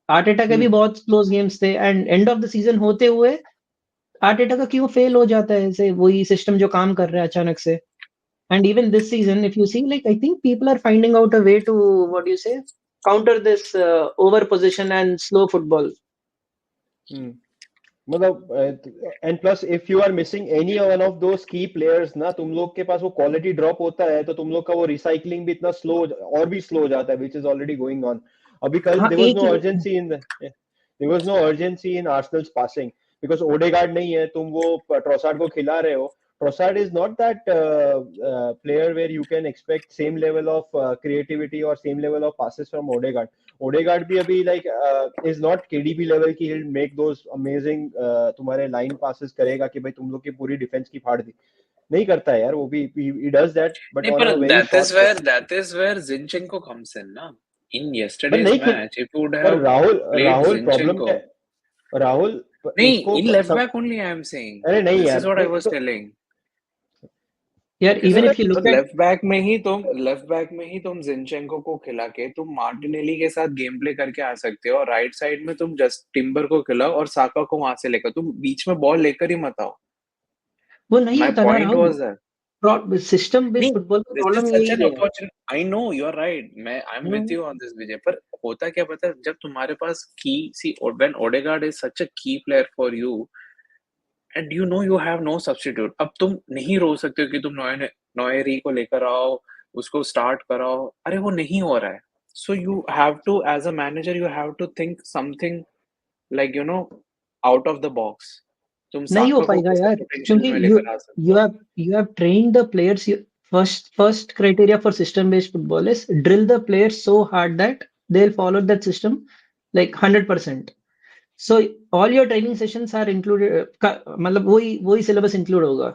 आर्टेटा के भी बहुत क्लोज गेम्स थे, and end of the season होते हुए Arteta का क्यों फेल हो जाता है ऐसे, वही सिस्टम जो काम कर रहा है अचानक से. And even this season, if you see, like I think people are finding out a way to, what do you say, counter this over position and slow football. मतलब and plus if you are missing any one of those key players ना, तुम लोग के पास वो quality drop होता है, तो तुम लोग का वो रिसाइकलिंग भी इतना स्लो और भी स्लो हो जाता है, which is already going on. अभी कल हाँ, देयर वाज एक नो ही urgency in there was no urgency in Arsenal's passing because Odegaard नहीं है, तुम वो ट्रोसार्ड को खिला रहे हो. Trossard is not that player where you can expect same level of creativity or same level of passes from Odegaard. Odegaard भी अभी like is not KDB level की, he'll make those amazing तुम्हारे line passes करेगा कि भाई तुम लोग की पूरी defense की फाड़ दी, नहीं करता है यार वो भी. he does that but नहीं, on पर a very short that is where Zinchenko comes in ना. In पर yesterday's नहीं match, if you would पर have Rahul played Rahul problem Zinchenko, क्या राहुल नहीं, उसको in left सब. back only I am saying. अरे नहीं This यार, is what I नहीं was तो telling. यार, Because even if you तो look at, लेफ्ट बैक में ही तुम जिनचेंको को खिला के तुम मार्टिनेली के साथ गेम प्ले करके आ सकते हो, और राइट साइड में तुम जस्ट टिम्बर को खिलाओ और साका को वहां से लेकर तुम बीच में बॉल लेकर ही मत आओ. वो नहीं माय होता ना point Rahul, was that. System based नहीं, फुटबॉल का this is problem such an यही है. Opportunity. I know you are right. I am with you on this Vijay. पर होता क्या पता है, जब तुम्हारे पास की see when Odegaard is such a key player for you and you know you have no substitute. अब तुम नहीं रो सकते हो कि तुम नोएरी को लेकर आओ, उसको स्टार्ट कराओ. अरे वो नहीं हो रहा है. So you have to, as a manager you have to think something like out of the box. तुम नहीं हो साका को पाएगा किस यार, पोटेंशियल क्योंकि में यू लेकर आ सकते यू हो. Have you have trained the players. First criteria for system based football is drill the players so hard that they'll follow that system like 100%. So all your training sessions are included, मतलब वही syllabus include होगा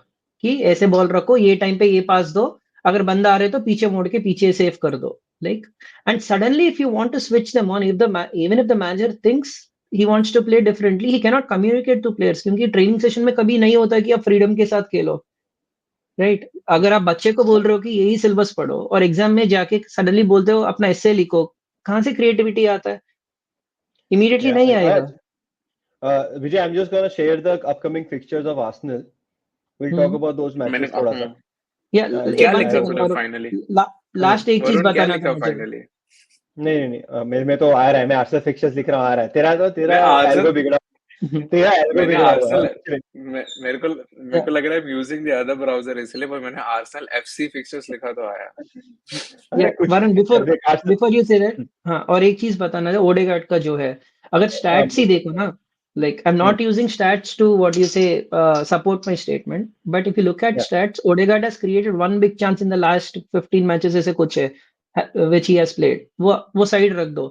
कि ऐसे ball रखो, ये time पे ये पास दो, अगर बंदा आ रहे तो पीछे मोड़ के पीछे सेव कर दो, like. And suddenly if you want to switch them on, even if the manager thinks he wants to play differently, he cannot communicate to players, क्योंकि ट्रेनिंग सेशन में कभी नहीं होता कि आप फ्रीडम के साथ खेलो, राइट. अगर आप बच्चे को बोल रहे हो कि यही सिलेबस पढ़ो और एग्जाम में जाके सडनली बोलते हो अपना एस्से लिखो, कहाँ से क्रिएटिविटी आता है? इमीडिएटली Yeah, नहीं आएगा. Vijay, I'm just gonna share the upcoming fixtures of Arsenal. We'll talk about those मैंने matches थोड़ा सा. या क्या एक वन लिखा सेकंड तूने वरुण, फाइनली? लास्ट एक चीज वरुण क्या बताना था लिखा मुझे. फाइनली? नहीं, मेरे में तो आ रहा है, मैं आर्सेनल फिक्चर्स लिख रहा हूँ, आ रहा है. तेरा मैं एल्गो आर्सेनल बिगड़ा, तेरा एल्गो मैंने बिगड़ा हुआ है. आर्सेनल कुछ नहीं. मेरे को लग रहा है यूजिंग द अदर ब्राउजर, इसलिए, पर मैंने आर्सेनल एफसी फिक्चर्स लिखा तो आया. अरे कुछ वरुण, नहीं है, देख Arsenal. Before you say that, हाँ, और एक चीज बताना था ओडेगार्ड का जो है, अगर स्टैट्स ही देखो ना, like I am not using stats to what you say support my statement, but if you look at stats, Odegaard has created one big chance in the last 15 matches, ऐसे कुछ है which he has played. वो side रख दो.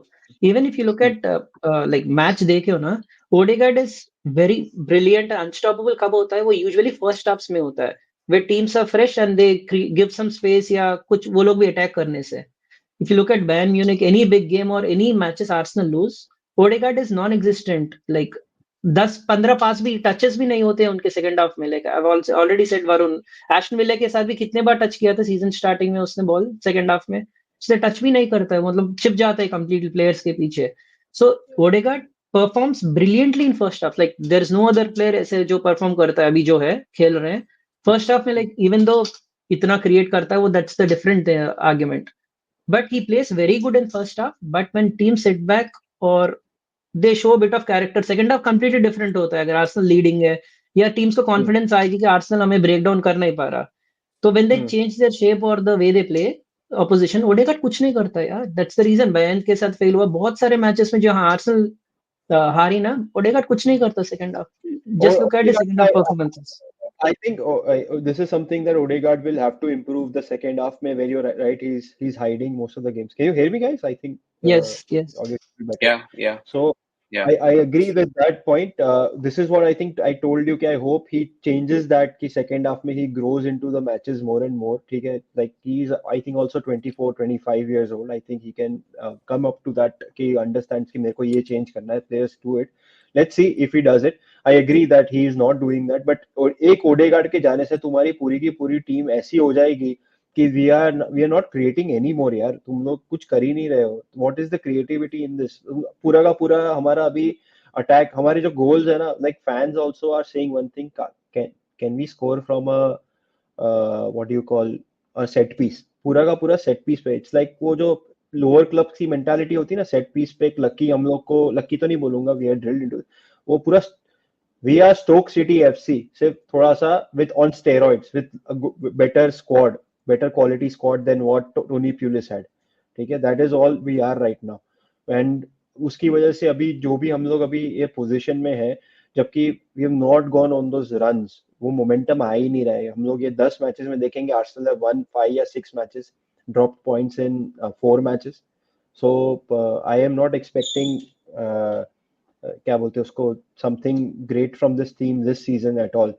Even if you look at like match देखे हो ना, Odegaard is very brilliant. Unstoppable कब होता है? वो यूजुअली फर्स्ट हाफ्स में होता है, where teams are fresh and they give some space, या कुछ वो लोग भी अटैक करने से. If you look at Bayern Munich, any big game or any matches Arsenal lose, Odegaard is non-existent. Like 10-15 पास भी, टचेस भी नहीं होते हैं उनके सेकंड हाफ में. Like I already said Varun, Aston villa के साथ भी कितने बार टच किया था सीजन स्टार्टिंग में उसने बॉल, सेकंड हाफ में उसने टच भी नहीं करता है, मतलब चिप जाता है कंप्लीटली प्लेयर्स के पीछे. So Odegaard performs brilliantly in first half. Like there is no other player ऐसे जो परफॉर्म करता है अभी जो है खेल रहे हैं फर्स्ट हाफ में. लाइक इवन दो इतना क्रिएट करता है वो, that's the different argument. But he plays very good in first half. But when teams sit back or they show a bit of character, second half completely different होता है. अगर Arsenal leading है या teams को confidence आएगी कि Arsenal हमें break down कर नहीं पा रहा, तो when they change their shape or the way they play, opposition, Odegaard कुछ नहीं करता यार. That's the reason बायर्न के साथ फेल हुआ बहुत सारे मैचेस में जहां आर्सेनल हारी ना, ओडेगार्ड कुछ नहीं करता second half. Just look at Odegaard, second half performances. I think this is something that Odegaard will have to improve the second half. Mein, where you're right, he's hiding most of the games. Can you hear me, guys? I think Yes. audio should be better. Yeah. So Yeah. I agree with that point. This is what I think I told you. I hope he changes that. Ki second half mein he grows into the matches more and more. ठीक है? Like he's I think also 24, 25 years old. I think he can come up to that. He understands कि मेरे को ये change करना है. Players do it. Let's see if he does it. I agree that he is not doing that. But एक Odegaard के जाने से तुम्हारी पूरी की पूरी टीम ऐसी हो जाएगी कि we are not creating any more यार, तुम लोग कुछ कर ही नहीं रहे हो, what is the creativity in this? पूरा का पूरा हमारा अभी अटैक, हमारे जो गोल्स है ना, like fans also are saying one thing, can we score from a what do you call a set piece? पूरा का पूरा सेट पीस पे, इट्स लाइक वो जो लोअर क्लब की मेंटालिटी होती है ना, सेट पीस पे एक लकी, हम लोग को लकी तो नहीं बोलूंगा, वी आर ड्रिल्ड इनटू, वो पूरा we are Stoke City FC, सिर्फ थोड़ा सा with on steroids, with a better squad, better quality squad than what Tony Pulis had. ठीक है, that is all we are right now. And उसकी वजह से अभी जो भी हम लोग अभी ये पोजीशन में है, जबकि we have not gone on those runs, वो मोमेंटम आ ही नहीं रहा है। हम लोग ये 10 मैचेस में देखेंगे, आर्सेनल have won 5 या 6 matches, dropped points in 4 matches, so I am not expecting क्या बोलते हैं उसको, something great from this team this season at all.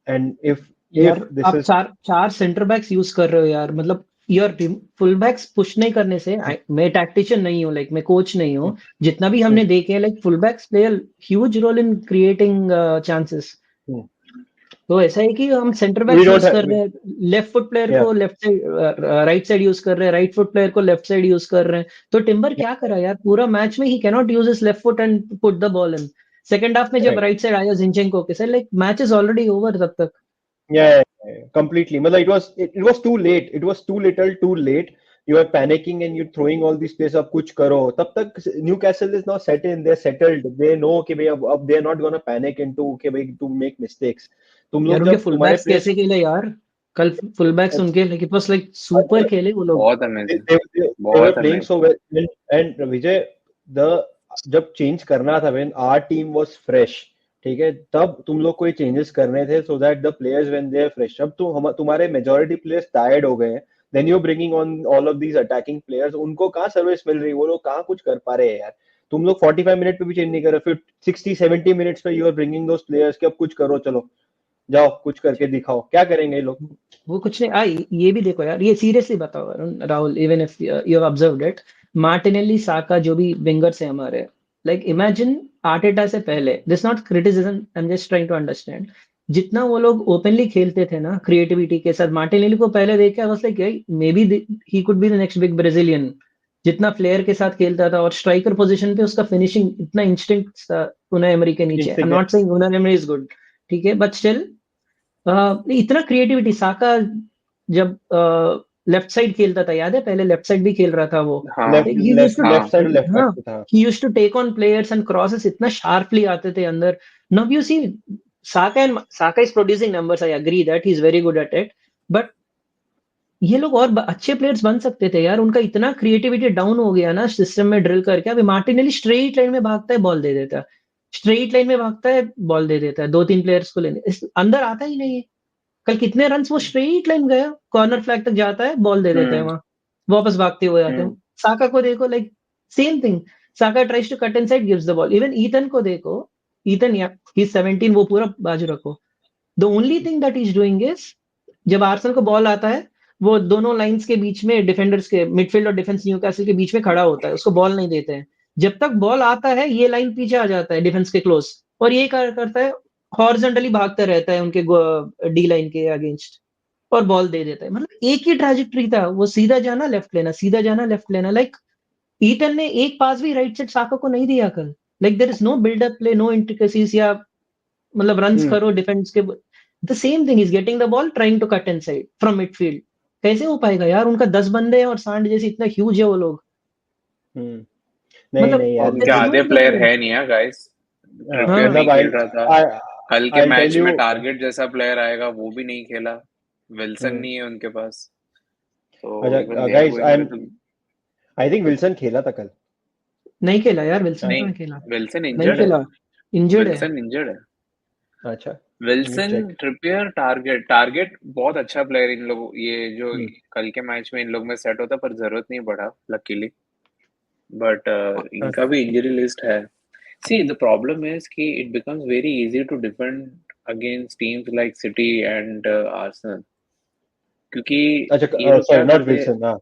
And if यार दिस आप इज चार सेंटर बैक्स यूज कर रहे हो यार, मतलब योर फुल बैक्स पुश नहीं करने से, मैं टैक्टिशियन नहीं हूँ, लाइक मैं कोच नहीं हूँ, जितना भी हमने देखे हैं, like full backs play a huge role in creating chances. तो ऐसा है कि हम centre we backs don't use have कर रहे हैं, लेफ्ट फुट प्लेयर yeah को left side, right side use कर रहे हैं, राइट फुट प्लेयर को लेफ्ट साइड यूज कर रहे हैं। तो टिम्बर क्या करा यार पूरा मैच में, he can not use his left foot and put the ball in. Second half में जब right राइट साइड आया जिंचेंको के साथ, like match is already over तब तक। yeah completely, मतलब it was too late, it was too little too late, you are panicking and you're throwing all these plays, अब कुछ करो, तब तक Newcastle is now set in, they're settled, they know कि भाई अब they are not gonna panic into कि भाई to make mistakes। तुम यार लोग उनके जब फुल तुम्हारे बैक्स प्लेयर्स, कैसे खेले यार, कल फुल बैक्स उनके like it was like super खेले वो लोग। बहुत they, amazing, they, they, they were बहुत playing amazing. so well, and Vijay, the जब चेंज करना था, when our team was fresh, ठीक है, तब तुम लोग कोई चेंजेस करने थे, so that the players when they are fresh, अब तुम्हारे मेजॉरिटी प्लेयर्स टायर्ड हो गए हैं, then you're bringing on all of these attacking players, उनको कहाँ सर्विस मिल रही, वो लोग कहाँ कुछ कर पा रहे हैं यार। तुम लोग 45 मिनट पे भी चेंज नहीं कर रहे, फिर 60-70 मिनट्स पे you are bringing those players कि अब कुछ करो, चलो जाओ कुछ करके दिखाओ, क्या करेंगे ये लोग? वो कुछ नहीं ये भी देखो यार, ये सीरियसली बताओ Rahul, even if you have observed it, Martinelli, Saka जो भी विंगर्स है हमारे, लाइक इमेजिन आर्टेटा से पहले, this not criticism, I am just trying to understand, जितना वो लोग ओपनली खेलते थे ना क्रिएटिविटी के साथ, मार्टिनेली को पहले देख के I was like may be he could be the next big Brazilian, जितना प्लेयर के साथ खेलता था, और स्ट्राइकर पोजीशन पे उसका फिनिशिंग इतना इंस्टिंक्ट था उनाई एमरी के नीचे। आई am not saying Unai emery is good, ठीक है, बट स्टिल इतना क्रिएटिविटी। साका जब लेफ्ट साइड खेलता था, याद है पहले लेफ्ट साइड भी खेल रहा था वो, हाँ he used to left side left हाँ बैक था। he used to take on players and crosses इतना sharply आते थे अंदर। Now you see Saka is producing numbers, I agree that he is very good at it, but ये लोग और अच्छे प्लेयर्स बन सकते थे यार, उनका इतना क्रिएटिविटी डाउन हो गया ना सिस्टम में ड्रिल करके। अभी मार्टिनेली स्ट्रेट लाइन में भागता है, बॉल दे देता है, स्ट्रेट लाइन में भागता है, बॉल दे देता है, 2-3 प्लेयर्स को लेने, अंदर आता ही नहीं है। कल कितने रन वो स्ट्रेट लाइन गया, कॉर्नर फ्लैग तक जाता है, बॉल दे देते हैं, वहां वापस भागते हुए आते हैं। साका को देखो, like same thing, Saka tries to cut inside, gives the ball. Even Ethan को देखो, ईथन या ही 17, वो पूरा बाजू रखो, the only thing that is doing is, जब आर्सेनल को बॉल आता है, वो दोनों लाइंस के बीच में, डिफेंडर्स के मिडफील्ड और डिफेंस न्यूकासल के बीच में खड़ा होता है, उसको बॉल नहीं देते हैं। जब तक बॉल आता है, ये लाइन पीछे आ जाता है डिफेंस के क्लोज, और ये करता है, हॉरिजॉन्टली भागता रहता है उनके डी लाइन के अगेंस्ट, और बॉल दे देता है। मतलब एक ही ट्रैजेक्टरी था, वो सीधा जाना लेफ्ट लेना, सीधा जाना लेफ्ट लेना। लाइक ईटन ने एक पास भी राइट साइड साका को नहीं दिया कल। Like there is no buildup play, no intricacies, या मतलब रन्स करो डिफेंस के, the same thing is getting the ball, trying to cut inside from midfield. कैसे हो पाएगा यार, उनका 10 बंदे हैं और सांड जैसे इतना ह्यूज है वो लोग। नहीं मतलब नहीं यार, उनके there is no आधे प्लेयर difference। है नहीं है गाइस, हाँ ट्रिपियर नहीं मतलब खेल रहा था कल के I'll tell मैच में, you, टारगेट जैसा प्लेयर आएगा वो भी नहीं खेला, विल्सन नहीं है उनके पास, तो इवन अच्छा they are guys, going with I think Wilson खेला था कल। नहीं खेला यार, विल्सन नहीं, कहाँ खेला, विल्सन नहीं इंजर्ड है, खेला, इंजर्ड है। विल्सन इंजर्ड है। अच्छा, विल्सन, चेक। ट्रिपियर, टारगेट बहुत अच्छा प्लेयर इन लोग, ये जो कल के मैच में इन लोग में सेट होता, पर जरूरत नहीं पड़ा लकीली, बट इनका भी इंजरी लिस्ट है। See, the problem is कि it becomes very easy to defend against teams like City and Arsenal, क्योंकि अच्छा ये लोग सॉरी, क्या नॉट करते हैं। विल्सन, हाँ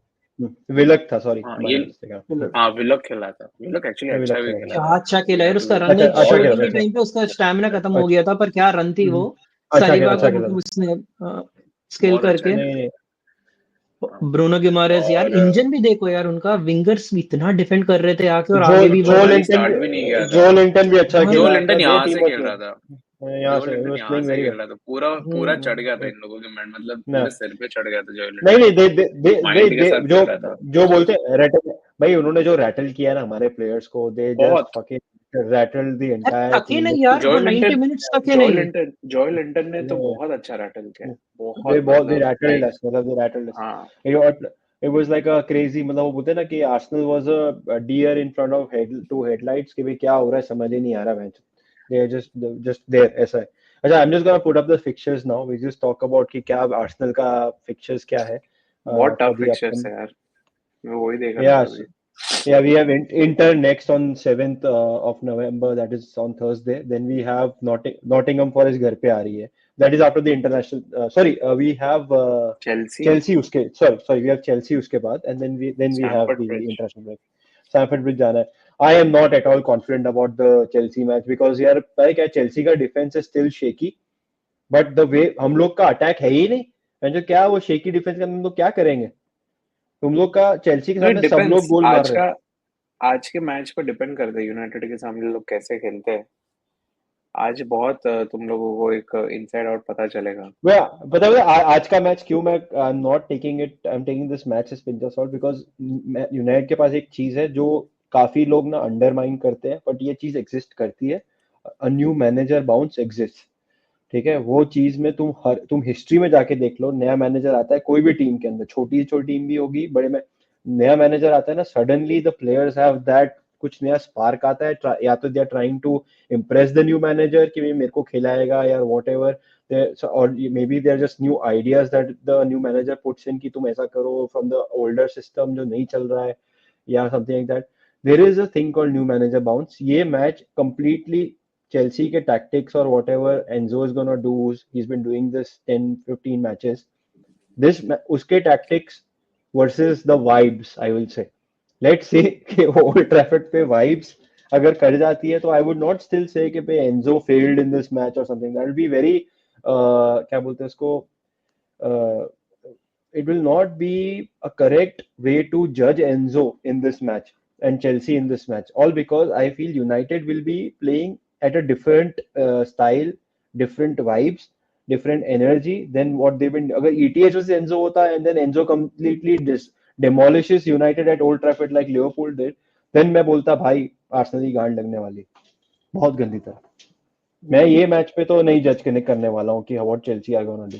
विलक था, सॉरी हाँ माय मिस्टेक। हाँ विलक खेला था, विलक एक्चुअली अच्छा विलक भी खेला खेला क्या था। अच्छा खेला यार, उसका रन अच्छा, एक अच्छा बहुत खेला, शोल्डर के अच्छा टाइम पे उसका स्टैमिना खत्म हो अच्छा, गया था, पर क्या रन थी वो, अच्छा खेला, सलीबा अच्छा को खेला। उसने स्किल बहुत अच्छा करके। नहीं नहीं ब्रूनो गिमारेस यार, और इंजन भी देखो यार, उनका विंगर्स भी इतना डिफेंड कर रहे थे आके, और जो आगे भी जो वो भाई लिंटन स्टार्ट भी नहीं किया था। जो लिंटन भी अच्छा यार। जो खेला था, लिंटन दो यहाँ से टीमों खेल के रहा था, यहाँ जो से लिंटन वाज यहाँ प्लेइंग से वेरी खेल वेल। रहा था, पूरा पूरा चढ़ गया था इन लोगों के मैंड, मतलब ना पूरे सिर पे चढ़ गया था जो नहीं लिंटन नहीं, को, दे माइंड के साथ जो खेल रहा था। जो बोलते हैं रैटल, भाई उन्होंने जो रैटल किया ना हमारे प्लेयर्स को, दे जस्ट बहुत। फकिंग रैटल द यार एंटायर थके टीम। नहीं यार, वो जॉय 90 लिंटन मिनट्स थके नहीं। जॉय लिंटन ने तो बहुत अच्छा रैटल किया, दे बहुत बहुत दे मतलब रैटल्ड लाइक। अस, मतलब दे रैटल्ड अस। हाँ it was like a crazy, मतलब वो बोलते हैं ना कि Arsenal was a deer in front of two headlights, कि भाई क्या हो रहा है समझ ही नहीं आ रहा match. They are just there, ऐसा है। अच्छा, I am just gonna put up the fixtures now, we just talk about कि क्या आर्सेनल का फिक्चर्स क्या है बहुत for tough the fixtures upcoming. है यार, मैं वही देख रहा था Yes. अभी। Yeah, we have Inter next on 7th of November. That is on Thursday. Then we have Nottingham Forest घर पे आ रही है. That is after the international. Sorry, we have Chelsea, Chelsea उसके. Sorry, we have Chelsea उसके बाद, and then we have Stamford the bridge. international break. Stamford Bridge जाना है. I am not at all confident about the Chelsea match because यार पता है क्या, Chelsea का defense is still shaky. But the way हम लोग का attack है ही नहीं. And जो क्या वो shaky defense का हम लोग क्या करेंगे? तुम लोग का चेल्सी के नो इट सामने सब लोग डिपेंड्स, गोल मार रहे हैं। आज के मैच पर डिपेंड करता है यूनाइटेड के सामने लोग कैसे खेलते हैं। आज बहुत तुम लोगों को एक इनसाइड आउट पता चलेगा। मैं पता है आज का मैच क्यों मैं I am not taking it, I am taking this match as pinch of salt, because United के पास एक चीज है जो काफी लोग ना अंडरमाइन करते हैं, बट ये चीज एग्जिस्ट करती है, a new manager bounce exist. ठीक है, वो चीज में तुम हिस्ट्री में जाके देख लो, नया मैनेजर आता है कोई भी टीम के अंदर, छोटी छोटी टीम भी होगी बड़े में, नया मैनेजर आता है ना, suddenly the players have that, कुछ नया स्पार्क आता है, या तो they are trying to impress the new manager कि भाई मेरे को खिलाएगा या वॉट एवर, और maybe there just new ideas that the new manager puts in कि तुम ऐसा करो फ्रॉम द ओल्डर सिस्टम जो नहीं चल रहा है, या something like that. There is a thing called new manager bounce. ये मैच कंप्लीटली Chelsea के tactics or whatever Enzo is gonna do, he's been doing this 10-15 matches. उसके tactics versus the vibes, I will say. Let's say कि Old Trafford पे vibes अगर कर जाती है, तो I would not still say कि पे Enzo failed in this match or something. That will be very क्या बोलते हैं उसको, uh, it will not be a correct way to judge Enzo in this match and Chelsea in this match. All because I feel United will be playing at a different style, different vibes, different energy than what they've been. अगर ETH versus Enzo होता and then Enzo completely demolishes United at Old Trafford like Liverpool did, then मैं बोलता भाई Arsenal की गांड लगने वाली बहुत गंदी तरह। मैं ये मैच पे तो नहीं जज करने वाला हूँ कि what Chelsea are gonna do.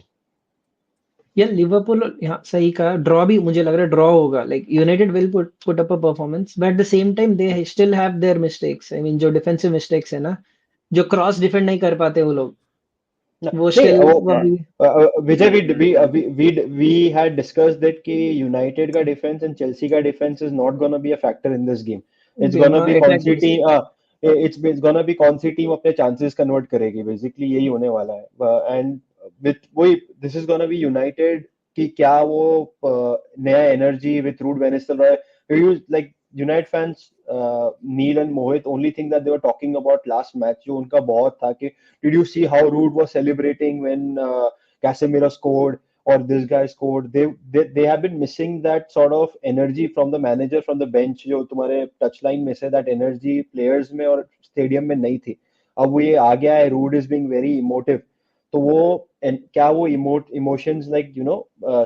यार लिवरपूल, यहाँ सही कहा, ड्रॉ भी मुझे लग रहा है ड्रॉ होगा, like United will put up a performance, but at the same time they still have their mistakes, I mean जो डिफेंसिव मिस्टेक्स है ना, जो क्रॉस डिफेंड नहीं कर पाते वो लोग, वो नहीं स्टिल वो वो अभी। Vijay, we had discussed that कि यूनाइटेड का डिफेंस एंड चेल्सी का defence is not gonna be a factor in this game. It's gonna हाँ बी कौन अटैक सी based. Team, it's gonna be कौन सी टीम अपने चांसेस कन्वर्ट करेगी, बेसिकली यही होने वाला है। एंड विथ वही this is gonna be United कि क्या वो नया energy with Ruud van Nistelrooy, like United fans, Neil and Mohit, only thing that they were talking about last match जो उनका बहुत था कि did you see how Rude was celebrating when Casemiro scored or this guy scored? They have been missing that sort of energy from the manager from the bench जो तुम्हारे touch line में से that energy players में और stadium में नहीं थी। अब वो ये आ गया है, Rude is being very emotive, तो वो क्या वो emotions like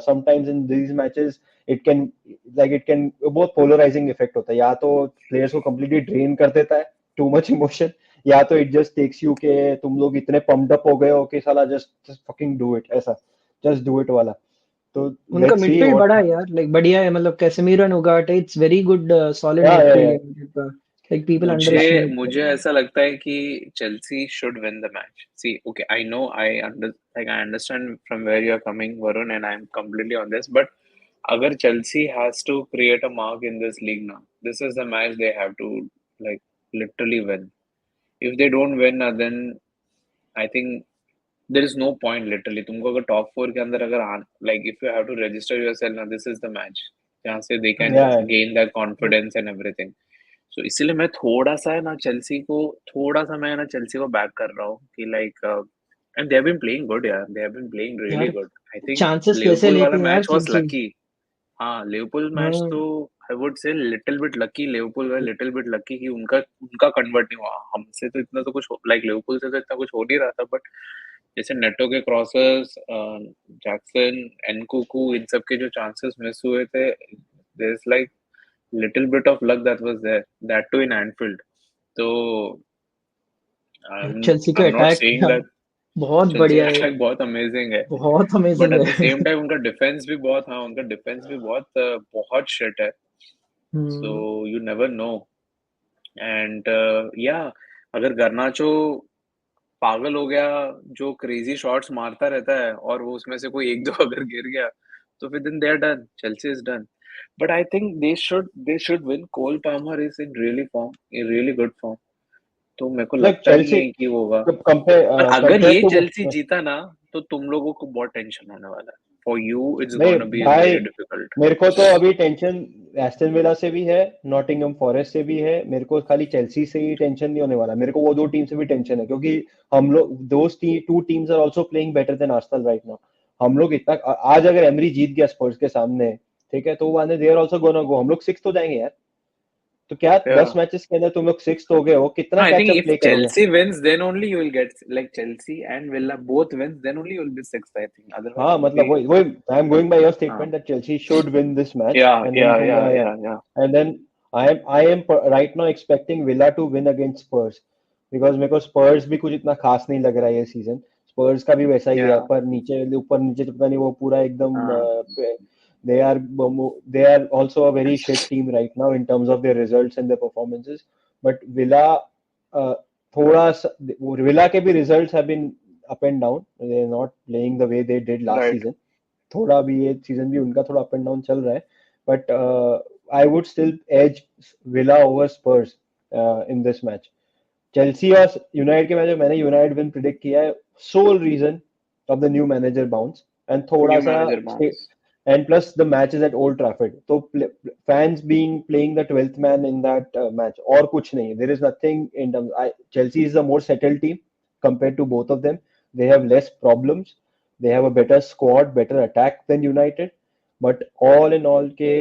sometimes in these matches it can it can बहुत पोलराइजिंग इफेक्ट होता है, या तो प्लेयर्स को कंप्लीटली ड्रेन कर देता है टू मच इमोशन, या तो इट जस्ट टेक्स यू के तुम लोग इतने पम्प्ड अप हो गए हो कि साला जस्ट फकिंग डू इट, ऐसा जस्ट डू इट वाला। तो उनका लेट्स सी मिडफील्ड व्हाट। बड़ा है यार, लाइक बढ़िया है, मतलब Casemiro and Ugarte, it's very good solid या मिडफील्ड है, लाइक पीपल अंडर मुझे एस्टिमेट। मुझे ऐसा लगता है कि Chelsea should win the match. See okay, I know, I understand from where you are coming Varun, and I am completely on this, but अगर Chelsea has to create a mark in this league ना, this is the match they have to like literally win. If they don't win then I think there is no point literally. तुमको अगर top four के अंदर अगर like if you have to register yourself ना, this is the match जहाँ से they can या gain that confidence and everything. So इसीलिए मैं थोड़ा सा है ना चेल्सी को, थोड़ा सा मैं ना चेल्सी को बैक कर रहा हूँ कि like, and they have been playing good यार, they have been playing really यार गुड। आई थिंक चांसेस कैसे लिवरपूल लेते वाला हैं यार मैच वाज चेल्सी। लकी। हाँ, लिवरपूल मैच तो I would say little bit lucky, Liverpool were little bit lucky कि उनका कन्वर्ट नहीं हुआ। हमसे तो इतना तो कुछ लाइक लिवरपूल से तो इतना कुछ हो नहीं रहा था, बट जैसे नेटो के क्रॉसेस, जैक्सन, एनकुकू, इन सब के जो चांसेस मिस हुए थे, there is like little bit of luck that was there, that too in Anfield. तो चेल्सी आई का am not attack saying that बहुत चेल्सी बढ़िया है, अटैक बहुत अमेजिंग है, बहुत बट अमेजिंग एट द है। सेम टाइम उनका डिफेंस भी बहुत, हाँ उनका डिफेंस भी बहुत शिट है। So you never know. And या अगर गर्नाचो पागल हो गया, जो क्रेजी शॉट्स मारता रहता है, और वो उसमें से कोई एक दो अगर गिर गया, तो फिर then they are done, Chelsea is done. But I think they should win. Cole Palmer is in really form, in really good form. तो मेरे को लाइक लगता नहीं चेल्सी है कि वो होगा। पर अगर कंपेयर ये टू चेल्सी जीता ना, तो तुम लोगों को बहुत टेंशन होने वाला है। फॉर यू इट्स नहीं गोना बी भाई, वेरी डिफिकल्ट। मेरे को तो अभी टेंशन एस्टन विला से भी है, नॉटिंघम फॉरेस्ट से भी है। मेरे को खाली चेल्सी से ही टेंशन नहीं होने वाला, मेरे को वो दो टीम से भी टेंशन है, क्योंकि हम लोग two teams are also playing better than Arsenal right now. हम लोग इतना, आज अगर एमरी जीत गया स्पर्स के सामने, ठीक है, तो वो आने they are also gonna go, हम लोग सिक्स्थ हो जाएंगे यार। तो क्या 10 मैचेस के अंदर तुम लोग सिक्स्थ हो गए हो, कितना I think catch up if play करोगे? Chelsea wins, then only you will get, like Chelsea and Villa both wins, then only you will be sixth. I think. Otherwise, हाँ you'll मतलब be. वही वही I am going by your हाँ. Statement that Chelsea should win this match, Yeah, and then yeah, तुम yeah, yeah, yeah. And then I am right now expecting Villa to win against Spurs, because मेरे को स्पर्स भी कुछ इतना खास नहीं लग रहा है ये सीजन। स्पर्स का भी वैसा ही है, Yeah. ऊपर नीचे तो पता नहीं, वो पूरा एकदम हाँ. They are they are also a very shit team right now in terms of their results and their performances. But Villa थोड़ा सा, विला के भी results have been up and down, they are not playing the way they did last Right. Season. थोड़ा भी ये season भी उनका थोड़ा अप एंड डाउन चल रहा है, but I would still edge Villa over Spurs in this match. Chelsea और यूनाइटेड के मैच में मैंने यूनाइटेड विन प्रिडिक्ट किया है, sole reason of the new manager bounce, and थोड़ा New सा manager bounce. and plus the match is at Old Trafford, so fans being playing the 12th man in that match, और कुछ नहीं, there is nothing in terms, Chelsea is a more settled team compared to both of them, they have less problems, they have a better squad, better attack than United, but all in all के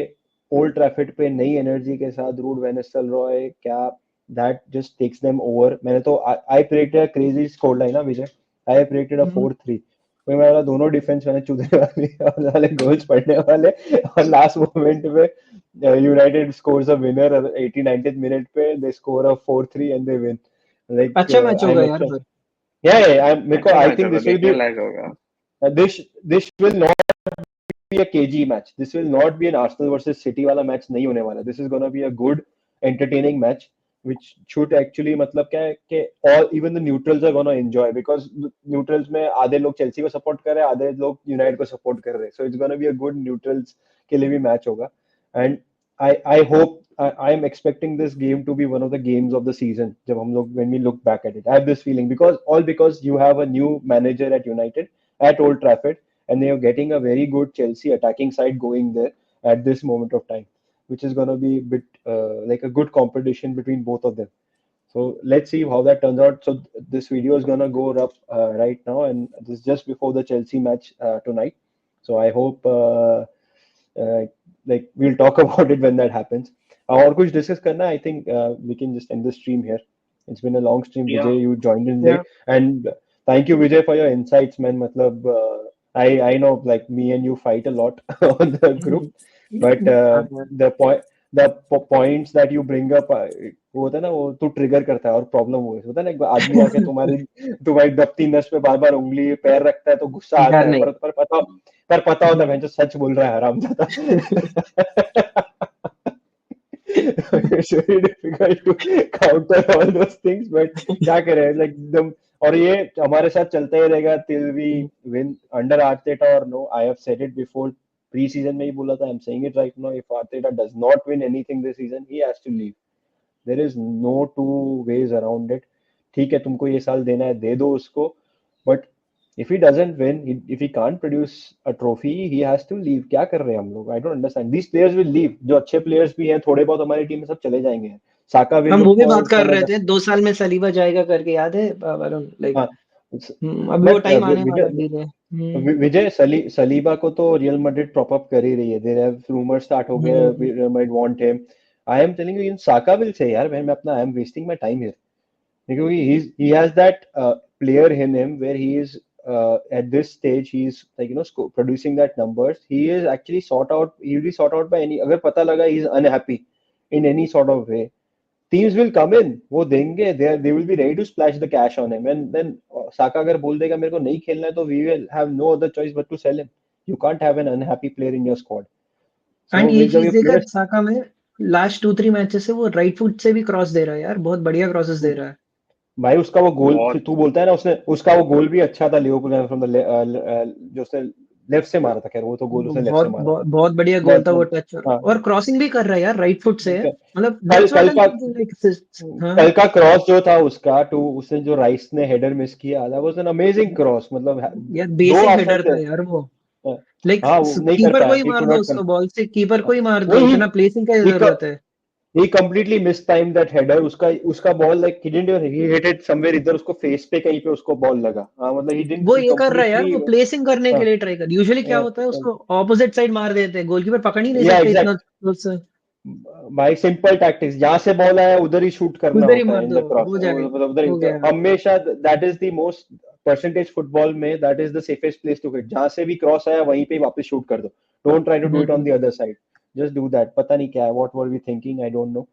Old Trafford पे नई energy के साथ rude van निस्टेलरॉय क्या, that just takes them over। मैंने तो I predicted a crazy scoreline ना विजय, I predicted a 4-3, कोई मेरा दोनों डिफेंस मैंने चुदने वाले गोल्स पड़ने वाले, और लास्ट मोमेंट पे United scores a winner 80 90th minute पे, they score a 4-3 and they win. Like अच्छा मैच आई होगा एम यार फिर। या मेरे को अच्छा आई मैच थिंक होगा, दिस विल देखने बी लायक होगा. This will not be a KG match. This will not be an Arsenal versus City वाला मैच नहीं होने वाला. This is gonna be a good, entertaining match, which should actually मतलब क्या है कि all even the neutrals are gonna enjoy, because neutrals में आधे लोग चेल्सी को सपोर्ट कर रहे हैं, आधे लोग यूनाइटेड को सपोर्ट कर रहे हैं. So it's gonna be a good neutrals के लिए भी मैच होगा. And I hope I am expecting this game to be one of the games of the season. जब हम लोग when we look back at it, I have this feeling because you have a new manager at United at Old Trafford, and you're getting a very good Chelsea attacking side going there at this moment of time, which is going to be a bit like a good competition between both of them. So let's see how that turns out. So this video is going to go up right now, and this is just before the Chelsea match tonight. So I hope uh, like we'll talk about it when that happens. और कुछ discuss करना, I think we can just end the stream here. It's been a long stream. Yeah. Vijay, you joined in Yeah. late, and thank you Vijay for your insights, man. मतलब I know like me and you fight a lot on the group, but the points that you bring up, वो होता है ना, वो तू trigger करता है और प्रॉब्लम वो होता है ना, एक आदमी आके तुम्हारी दबती नस पे बार बार उंगली पैर रखता है तो गुस्सा आता डर है, नहीं। पर पता होता है जो सच बोल रहा है हरामजादा। It's very difficult to counter all those things, but क्या करें like एकदम, और ये हमारे साथ चलता ही रहेगा till we win under Arteta or no. I have said it before, pre-season में ही बोला था, I'm saying it right now, if Arteta does not win anything this season, he has to leave. There is no two ways around it. ठीक है, तुमको ये साल देना है दे दो उसको, but if he doesn't win, if he can't produce a trophy, he has to leave. क्या कर रहे हैं हम लोग? I don't understand. These players will leave. जो अच्छे players भी हैं, थोड़े बहुत हमारी टीम में सब चले जाएंगे। साका will हम look वो भी for बात कर some रहे other, थे 2 साल में सलीबा जाएगा करके, याद है वरुण? लाइक हाँ, अभी वो but टाइम आने वाला भी है। विजय सलीबा को तो रियल मैड्रिड प्रॉप अप कर ही रही है. देयर हैव रूमर स्टार्ट हो गए, real Madrid want him. I am telling you, in Saka will say यार मैं अपना I am wasting my time here, because he has that player in him where he is at this stage he is like producing that numbers. He is actually sought out. He will be sought out by any. अगर पता लगा he is unhappy in any sort of way, teams will come in. वो देंगे. They will be ready to splash the cash on him. And then साका अगर बोल देगा मेरे को नहीं खेलना है तो we will have no other choice but to sell him. You can't have an unhappy player in your squad. And ये जब चीज ये देखा players साका में, लास्ट 2-3 मैचेस से वो राइट फुट से भी क्रॉस दे रहा है यार, बहुत बढ़िया क्रॉसेस दे रहा है. भाई उसका वो गोल बहुत तू बोलता है ना, उसका वो गोल भी अच्छा था लिवरपूल में फ्रॉम द जो उसने लेफ्ट से मारा था. खैर वो तो गोल उसने लेफ्ट से बहुत मारा था. बहुत बहुत बढ़िया गोल बट था वो टच, हाँ, और क्रॉसिंग भी कर रहा है यार, राइट फुट से है. मतलब कल दैट्स व्हाट कल आई एम का थिंकिंग लाइक. हाँ कल का क्रॉस जो था उसका टू, उसने जो राइस ने हेडर मिस किया, that was an amazing cross. मतलब यार, दो बेसिक ऑप्शन हेडर थे. था यार वो. लाइक हाँ वो नहीं कर कीपर को पाया. ही ही मार कुड दो, नॉट. उसको बॉल से कीपर को ही मार दो, नहीं, इतना प्लेसिंग का he जरूरत है. he completely missed time that header. उसका ball like he didn't even, he hit it somewhere इधर उसको फेस पे कहीं पे उसको बॉल लगा. हाँ मतलब he didn't, वो he ये कर रहा है यार, completely वो प्लेसिंग करने के लिए ट्राई कर. यूजुअली क्या होता है, उसको ऑपोजिट साइड मार देते हैं, गोलकीपर पकड़ ही नहीं या सकते इतना एग्जैक्ट. close से. भाई सिंपल टैक्टिक्स, जहां से बॉल आया उधर ही शूट करना उधर ही होता है मार इन दो, द क्रॉस. हो जाएगा, मतलब उधर ही हो तो गया. हमेशा that is the most percentage football में, that is the safest place to hit. जहां से भी क्रॉस आया वहीं पे ही वापस शूट कर दो. Don't try to do it on the other side. Just do that. पता नहीं क्या है, what were we thinking, I don't know.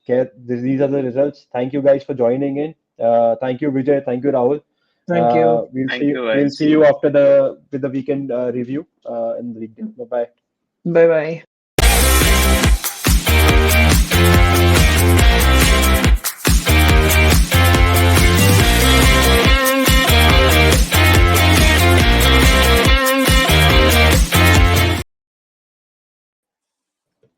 These are the results. Thank you guys for joining in. Thank you Vijay, thank you Rahul. Thank you. thank you We'll guys. see you after the with the weekend review in the weekday. Bye bye. Bye bye.